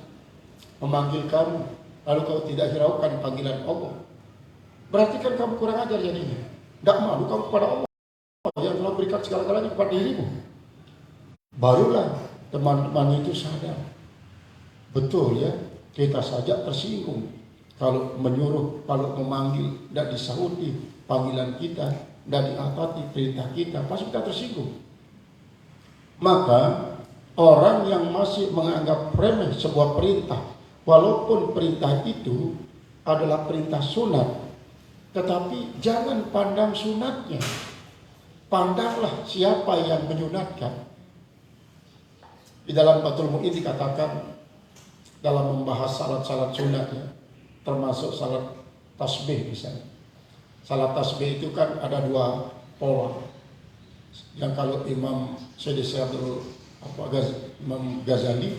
memanggil kamu, lalu kau tidak hiraukan panggilan Allah. Berarti kan kamu kurang ajar jadinya. Tidak malu kamu kepada Allah yang telah berikan segala-galanya kepada dirimu. Barulah teman-teman itu sadar. Betul ya, kita saja tersinggung kalau menyuruh, kalau memanggil, tidak disahuti panggilan kita, tidak diatati perintah kita, pasti kita tersinggung. Maka orang yang masih menganggap remeh sebuah perintah, walaupun perintah itu adalah perintah sunat, tetapi jangan pandang sunatnya, pandanglah siapa yang menyunatkan. Di dalam Fathul Mu'in dikatakan dalam membahas salat-salat sunat ya, termasuk salat tasbih misalnya. Salat tasbih itu kan ada dua pola. Yang kalau Imam Syed Imam Ghazali,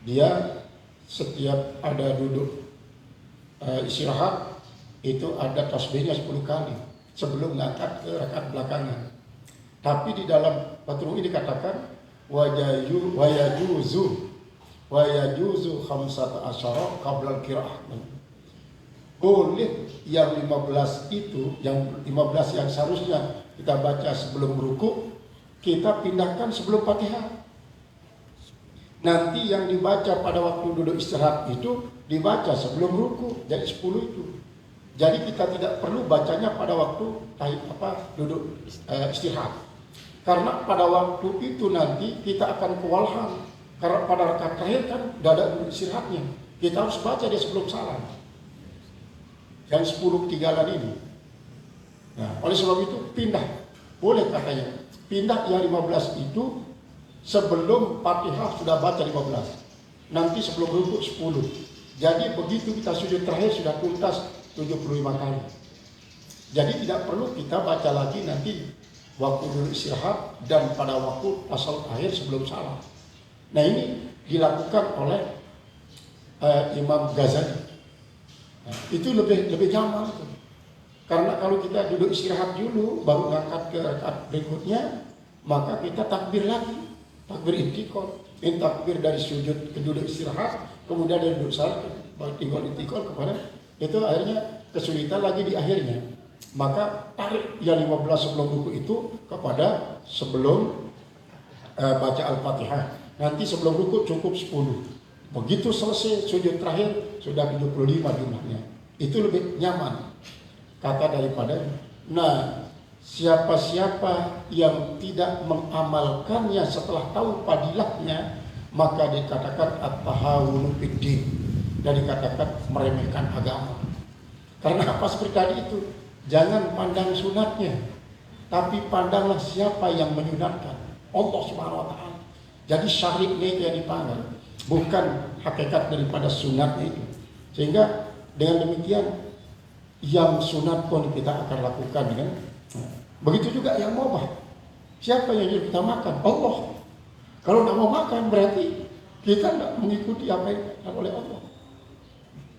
dia setiap ada duduk istirahat itu ada tasbihnya 10 kali sebelum ngangkat ke rakaat belakangan. Tapi di dalam Fathul Mu'in dikatakan wayajuzu khamsata asyara qabla al-qiraah. Boleh yang 15 itu, yang 15 yang seharusnya kita baca sebelum ruku, kita pindahkan sebelum Fatihah. Nanti yang dibaca pada waktu duduk istirahat itu dibaca sebelum ruku, jadi 10 itu. Jadi kita tidak perlu bacanya pada waktu duduk istirahat. Karena pada waktu itu nanti kita akan kewalahan. Karena pada rakaat terakhir kan tidak ada istirahatnya. Kita harus baca dia sebelum salam. Yang 10 ketinggalan ini. Nah, oleh sebab itu pindah. Boleh katanya. Pindah yang 15 itu sebelum Fatihah sudah baca 15. Nanti sebelum rukuk 10. Jadi begitu kita sujud terakhir sudah tuntas 75 kali. Jadi tidak perlu kita baca lagi nanti waktu dulu istirahat dan pada waktu asal akhir sebelum salam. Nah ini dilakukan oleh Imam Ghazali. Nah, itu lebih nyaman itu. Karena kalau kita duduk istirahat dulu baru ngangkat ke rakaat berikutnya, maka kita takbir lagi, takbir intikal, takbir dari sujud ke duduk istirahat, kemudian dari duduk salat tinggal intikal kepada itu akhirnya kesulitan lagi di akhirnya. Maka tarik yang 15 sebelum ruku itu kepada sebelum baca Al-Fatihah. Nanti sebelum ruku cukup 10. Begitu selesai sujud terakhir sudah 75 jumlahnya. Itu lebih nyaman kata daripada. Nah, siapa-siapa yang tidak mengamalkannya setelah tahu padilahnya, maka dikatakan at-tahawunu fid-din, dan dikatakan meremehkan agama. Karena apa seperti tadi itu? Jangan pandang sunatnya, tapi pandanglah siapa yang menyunatkan, Allah Subhanahu wa taala. Jadi syariknya itu yang dipandang, bukan hakikat daripada sunatnya itu. Sehingga dengan demikian yang sunat pun kita akan lakukan kan. Begitu juga yang mubah. Siapa yang nyuruh kita makan? Allah. Kalau tidak mau makan berarti kita tidak mengikuti apa yang dikatakan oleh Allah.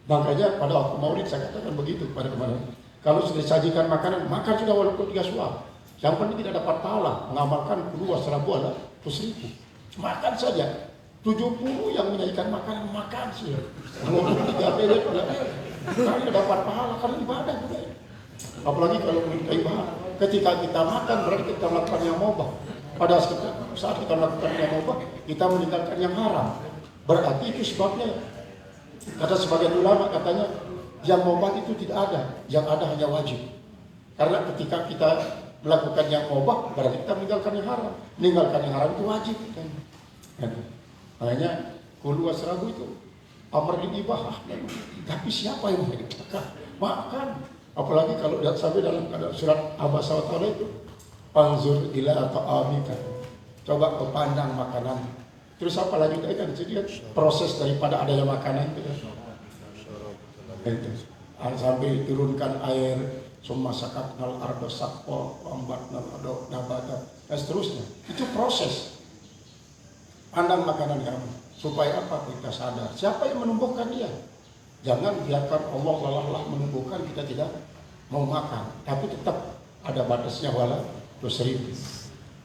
Makanya pada waktu Maulid saya katakan begitu pada kemarin. Kalau sudah disajikan makanan, makan sudah walaupun 3 suap. Yang penting tidak dapat pahala. Mengamalkan kedua seribu adalah 100.000. Makan saja. 70 yang menyajikan makanan, makan sudah. Walaupun 3 pelet sudah. Karena dapat pahala, karena ibadah juga. Apalagi kalau kita ibadah. Ketika kita makan berarti kita melakukan yang mubah. Pada saat kita melakukan yang mubah, kita meninggalkan yang haram. Berarti itu sebabnya. Kata sebagian ulama katanya yang mubah itu tidak ada, yang ada hanya wajib. Karena ketika kita melakukan yang mubah berarti kita meninggalkan yang haram. Meninggalkan yang haram itu wajib. Makanya kulu wasrabu itu amar bil ibahah. Tapi siapa yang mengatakan makan? Apalagi kalau sampai dalam surat Abasa wa Ta'ala itu panzur ila ta'amika. Coba kau pandang makanan. Terus apa lagi kan jadi proses daripada adanya makanan itu. Sampai turunkan air, summa sakatnal arda sakwa, ambatnal arda nabata, dan seterusnya. Itu proses. Pandang makanan kamu supaya apa? Kita sadar. Siapa yang menumbuhkan dia? Jangan biarkan Allah lelah menumbuhkan kita tidak mau makan, tapi tetap ada batasnya wala 100.000.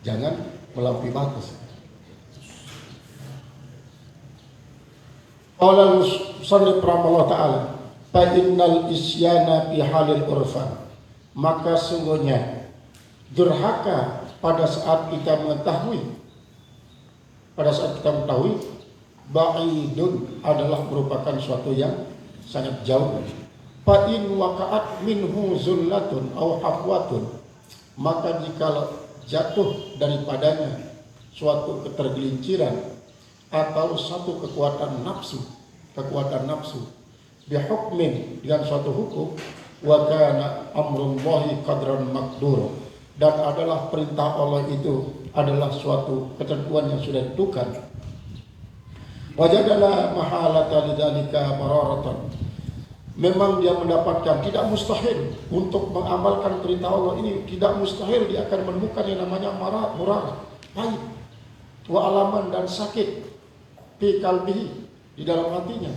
Jangan melampaui batas. Qala musannif rahimahullah taala, fa innal isyana fi halil urfan. Maka sungguhnya durhaka pada saat kita mengetahui ba'idun adalah merupakan suatu yang sangat jauh. Fa in waqa'at minhu zullatun aw hafwatun, maka jika jatuh daripadanya suatu ketergelinciran atau satu kekuatan nafsu bihukmin, dengan suatu hukum, wa kana amrullahi qadran maqdur, dan adalah perintah Allah itu adalah suatu ketentuan yang sudah ditentukan. Wajadalah mahalata lidzalika mararatan, memang dia mendapatkan, tidak mustahil untuk mengamalkan perintah Allah ini, tidak mustahil dia akan menemukan yang namanya murarah, pahit, wa alaman dan sakit fi qalbihi, di dalam hatinya.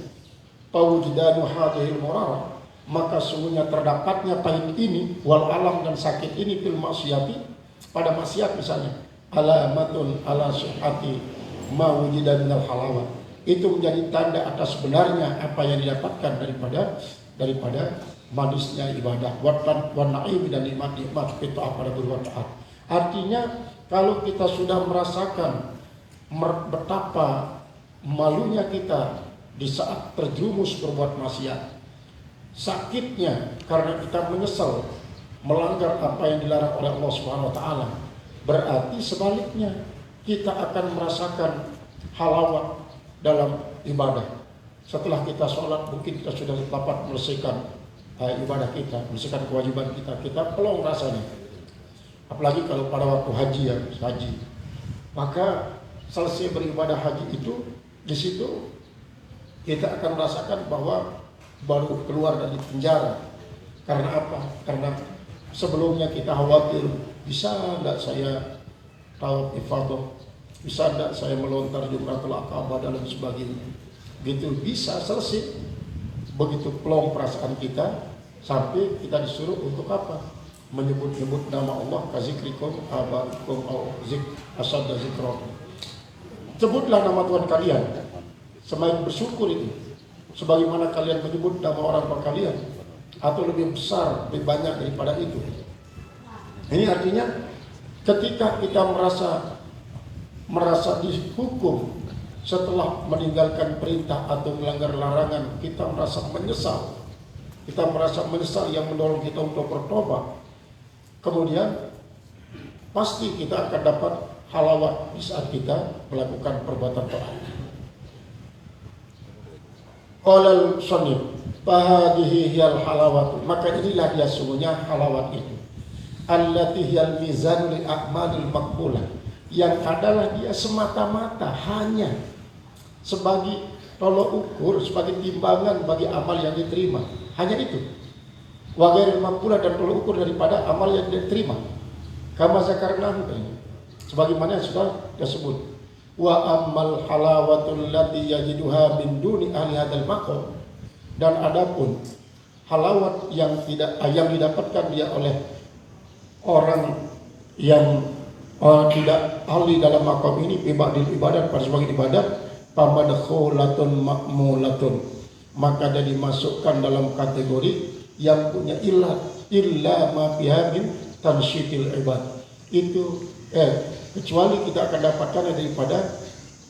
Tawjidanu hadhil murarah, maka sungguhnya terdapatnya pahit ini, wal alam dan sakit ini fil maksiyati, pada maksiat misalnya, alamatun ala sihhati ma wujida minal halawah, itu menjadi tanda atas benarnya apa yang didapatkan daripada manisnya ibadah, wan naim dan nikmat kita pada berbuat taat. Artinya kalau kita sudah merasakan betapa malunya kita di saat terjerumus berbuat maksiat, sakitnya karena kita menyesal melanggar apa yang dilarang oleh Allah Subhanahu wa taala, berarti sebaliknya kita akan merasakan halawat dalam ibadah. Setelah kita sholat, mungkin kita sudah dapat menyelesaikan ibadah kita, menyelesaikan kewajiban kita pelong rasanya. Apalagi kalau pada waktu haji, maka selesai beribadah haji itu, di situ kita akan merasakan bahwa baru keluar dari penjara. Karena apa? Karena sebelumnya kita khawatir, bisa enggak saya tawaf ifadah, bisa enggak saya melontar Jumratul Aqabah dan lain sebagainya. Gitu bisa selesai. Begitu plong perasaan kita, sampai kita disuruh untuk apa? Menyebut-nyebut nama Allah, kazikrikum abaikum au asad zikra. Sebutlah nama Tuhan kalian, semakin bersyukur itu, sebagaimana kalian menyebut nama orang tua kalian, atau lebih besar, lebih banyak daripada itu. Ini artinya ketika kita merasa dihukum setelah meninggalkan perintah atau melanggar larangan, kita merasa menyesal. Kita merasa menyesal yang mendorong kita untuk bertobat. Kemudian pasti kita akan dapat halawat di saat kita melakukan perbuatan taat. Qala al-musannif, fahadihi hiyal halawat, maka inilah dia sungguhnya halawat itu. Allati hiyal mizanul a'malil maqbulah, yang adalah dia semata-mata hanya sebagai tolok ukur, sebagai timbangan bagi amal yang diterima. Hanya itu. wa ghairil maqbula, dan tolak ukur daripada amal yang diterima. Kama zakarnahu, sebagaimana yang sudah disebut. Wa ammal halawatul lati yajiduha min duni ahli hadzal maqam, dan adapun halawat yang didapatkan dia oleh orang yang tidak ahli dalam makam ini, ibadat pada sebagai ibadat, pamadkhulatun makmulatun, maka dia dimasukkan dalam kategori yang punya illa ma fiha min tansyitil ibad. Itu kecuali kita akan dapatkan daripada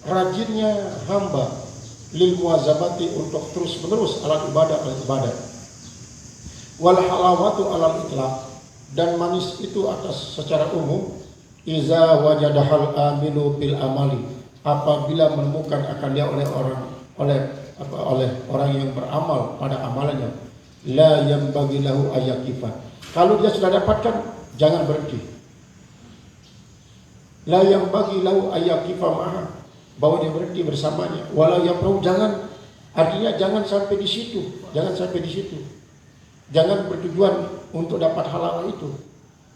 rajinnya hamba lil muwazabati, untuk terus menerus alat ibadah. Wal halawatu alal itlaq, dan manis itu atas secara umum, iza wajadahal amilu bil amali, apabila menemukan akan dia oleh orang yang beramal pada amalannya. La yanbaghi lahu ayyakifa, kalau dia sudah dapatkan jangan berhenti. La yanbaghi lahu ayyakifa ma'ah, bahwa dia berhenti bersamanya. Wala yaprahu, jangan, artinya jangan sampai di situ, jangan bertujuan untuk dapat halawah itu.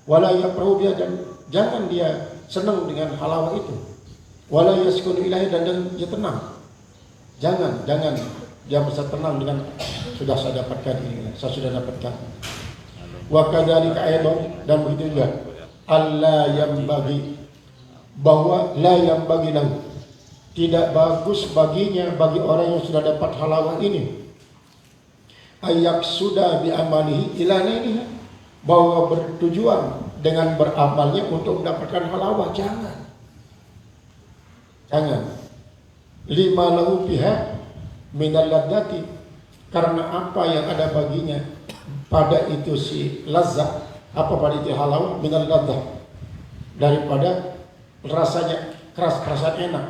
Wala yaprahu, dia dan jangan dia senang dengan halawah itu. Wala yaskunu ilahi, dan dia tenang. Jangan dia bisa tenang dengan sudah saya dapatkan ini, saya sudah dapatkan. Wa kadzalika aidan, dan begitu juga alla yanbaghi, bahwa la yanbaghi lahu, tidak bagus baginya, bagi orang yang sudah dapat halawah ini, ayak sudah biamalihi ila nailiha, bahwa bertujuan dengan beramalnya untuk mendapatkan halawah. Jangan lima lahu biha minal ladzati, karena apa yang ada baginya pada itu si lazat, apa pada itu halawah, minal ladzah, daripada rasanya keras, perasaan enak.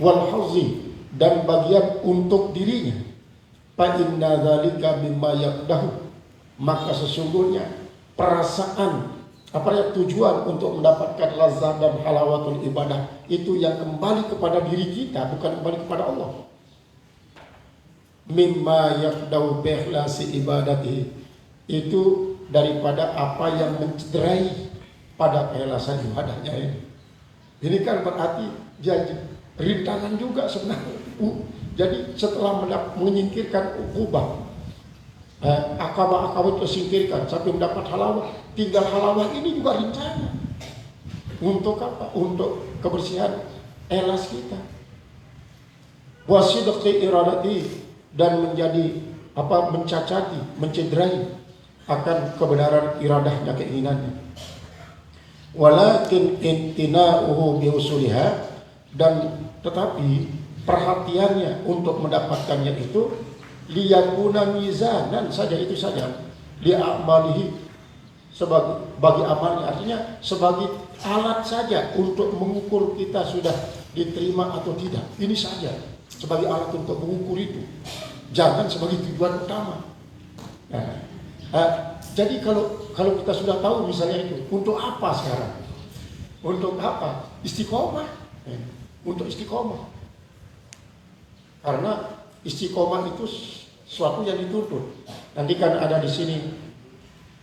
Wal hazi, dan bagian untuk dirinya. Fa inna dzalika mimma yaqdahu, maka sesungguhnya perasaan tujuan untuk mendapatkan lazat dan halawatul ibadah itu yang kembali kepada diri kita, bukan kembali kepada Allah. Mimma yaqdahu bi ikhlasi ibadatihi, itu daripada apa yang mencederai pada keikhlasan ibadahnya ini. Ini kan berarti jadi rintangan juga sebenarnya. Jadi setelah menyingkirkan ukubah, akabah itu singkirkan sampai mendapat halawah, tinggal halawah ini juga rintangan. Untuk apa? Untuk kebersihan ikhlas kita. Wasidqi iradati, dan menjadi mencacati, mencederai akan kebenaran iradahnya, keinginannya. Walakin intina'uhu bi usuliha, dan tetapi perhatiannya untuk mendapatkannya itu liyakuna mizanan saja, itu saja, li'amalihi, sebagai bagi amalnya, artinya sebagai alat saja untuk mengukur kita sudah diterima atau tidak. Ini saja sebagai alat untuk mengukur itu, jangan sebagai tujuan utama. Jadi kalau kita sudah tahu misalnya itu, untuk apa sekarang? Untuk apa? Istiqomah. Untuk istiqomah. Karena istiqomah itu suatu yang dituntut. Nanti kan ada di sini,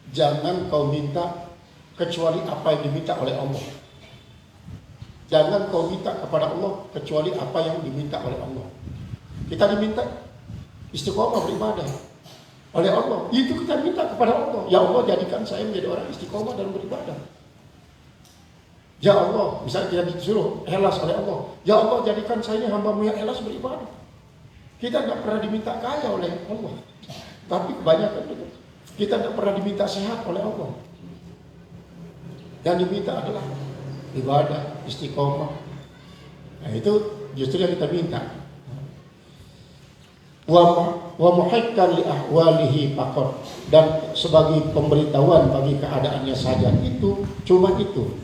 jangan kau minta kecuali apa yang diminta oleh Allah. Jangan kau minta kepada Allah kecuali apa yang diminta oleh Allah. Kita diminta istiqomah beribadah oleh Allah, itu kita minta kepada Allah. Ya Allah, jadikan saya menjadi orang istiqomah dalam beribadah. Ya Allah, misalnya kita disuruh ikhlas oleh Allah. Ya Allah, jadikan saya ini hamba-Mu yang ikhlas beribadah. Kita tidak pernah diminta kaya oleh Allah, tapi kebanyakan itu kita tidak pernah diminta sehat oleh Allah. Yang diminta adalah ibadah, istiqomah. Nah, itu justru yang kita minta. Wa muhikkan li ahwalihi faqat, dan sebagai pemberitahuan bagi keadaannya saja, itu cuma itu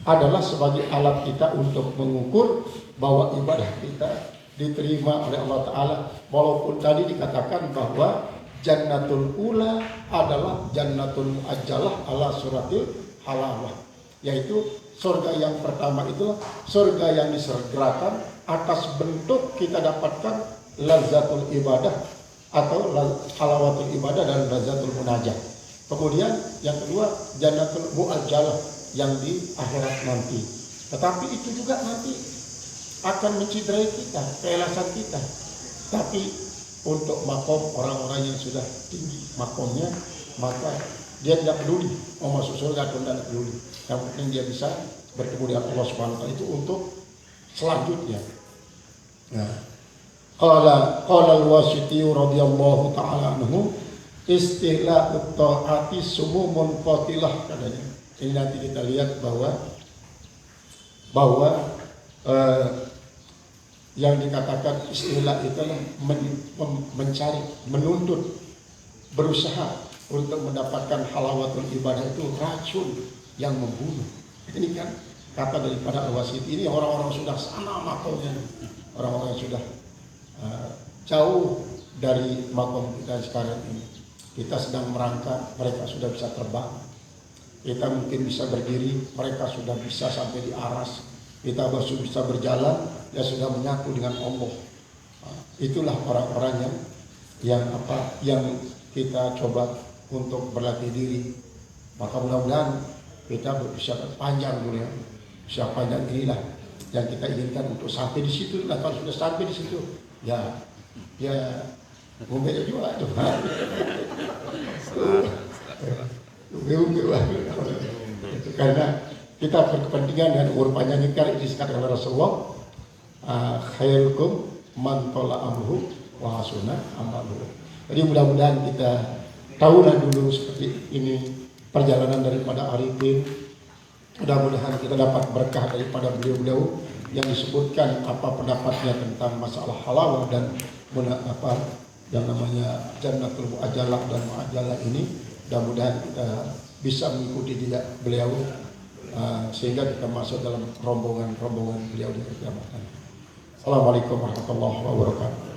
adalah sebagai alat kita untuk mengukur bahwa ibadah kita diterima oleh Allah Ta'ala. Walaupun tadi dikatakan bahwa jannatul ula adalah jannatul muajjalah ala suratil halawah, yaitu surga yang pertama itu surga yang disegerakan atas bentuk kita dapatkan lazatul ibadah, atau halawatul ibadah dan lazatul munajat. Kemudian yang kedua jannatul muajjalah yang di akhirat nanti. Tetapi itu juga nanti akan menciderai kita, keikhlasan kita. Tapi untuk makom orang-orang yang sudah tinggi makomnya, maka dia tidak peduli mau masuk surga atau tidak peduli. Yang penting dia bisa bertemu dengan Allah Subhanahu wa taala, itu untuk selanjutnya. Nah, qala al-Wasiti radhiyallahu taala anhu istila'ut ta'ati sumumun qatilah katanya. Ini nanti kita lihat bahwa yang dikatakan istilah itu adalah mencari, menuntut, berusaha untuk mendapatkan halawatul ibadah itu racun yang membunuh. Ini kan kata daripada Al-Wasiti. Ini orang-orang sudah sana makomnya, orang-orang yang sudah jauh dari makom kita sekarang ini. Kita sedang merangkak, mereka sudah bisa terbang. Kita mungkin bisa berdiri, mereka sudah bisa sampai di aras. Kita baru bisa berjalan, ya sudah menyatu dengan Allah. Itulah orang-orang yang kita coba untuk berlatih diri. Maka mudah-mudahan kita berusia panjang dulu ya. Usia panjang inilah yang kita inginkan untuk sampai di situ. Nah, kalau sudah sampai di situ, ya ngomongnya juga tuh. Itu karena kita berkepentingan dengan umur panjang ini, karena disebutkan oleh Rasulullah, khairukum man tola amruhu wa hasuna amaluhu. Jadi mudah-mudahan kita tahulah dulu seperti ini perjalanan daripada Arifin. Mudah-mudahan kita dapat berkah daripada beliau-beliau yang disebutkan apa pendapatnya tentang masalah halal dan apa yang namanya jannatul muajjalah dan muajjalah ini. Mudah-mudahan kita bisa mengikuti dia beliau sehingga kita masuk dalam rombongan beliau di kiamat. Assalamualaikum warahmatullahi wabarakatuh.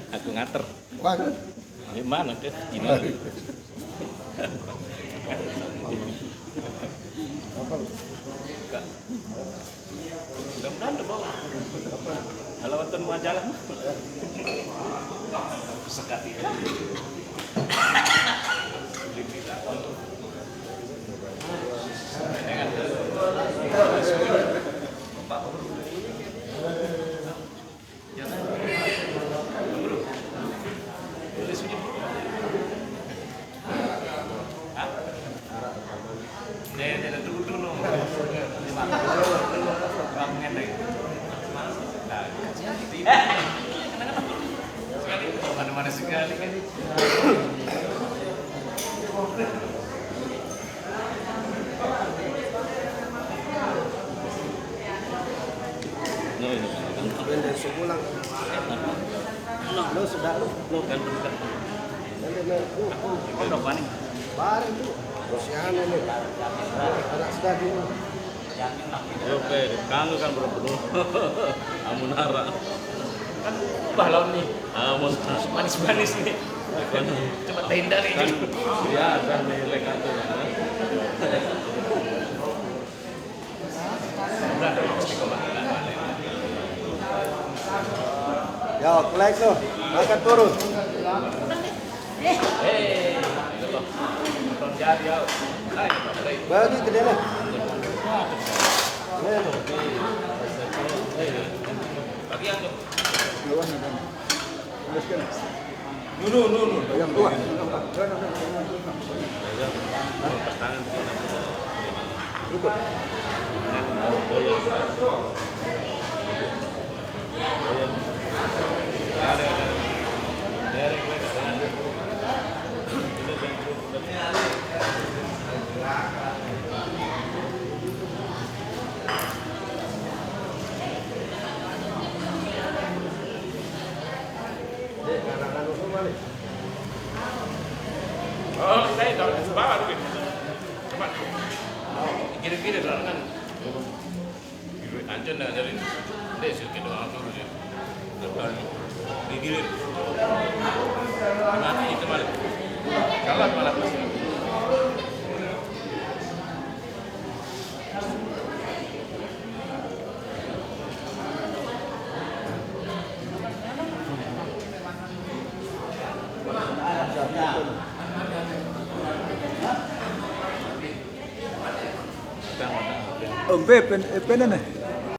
Aku ngater. Bagus. Gimana ke? Gimana? Mudah-mudahan ada bawa. Halawatun majalah. Sekali. Mana-mana sekali kan. Dari sebulan. Lo sudah lo kan bukan. Kau udah panik? Bareng tuh. Rosian ini. Anak sudah di. Oke, kangen kan berburu. Amunara. Kan balon nih. Amun Manis-manis nih. Coba hindari. kan ya kan nilai kartu. Udah, mesti kembali. Ya, kelek lo. Makan turun. Belum jadi ya. Bagi gede lah. Bagi yang Yang tua. Oh, saya tahu ke bawah dulu. Coba. Kira-kira kan. Anjir nak jadi. Dek sikit doang dulu dia. Depan. Digilir. Mati itu malah. Kalah malah pusing. Ông về bên này.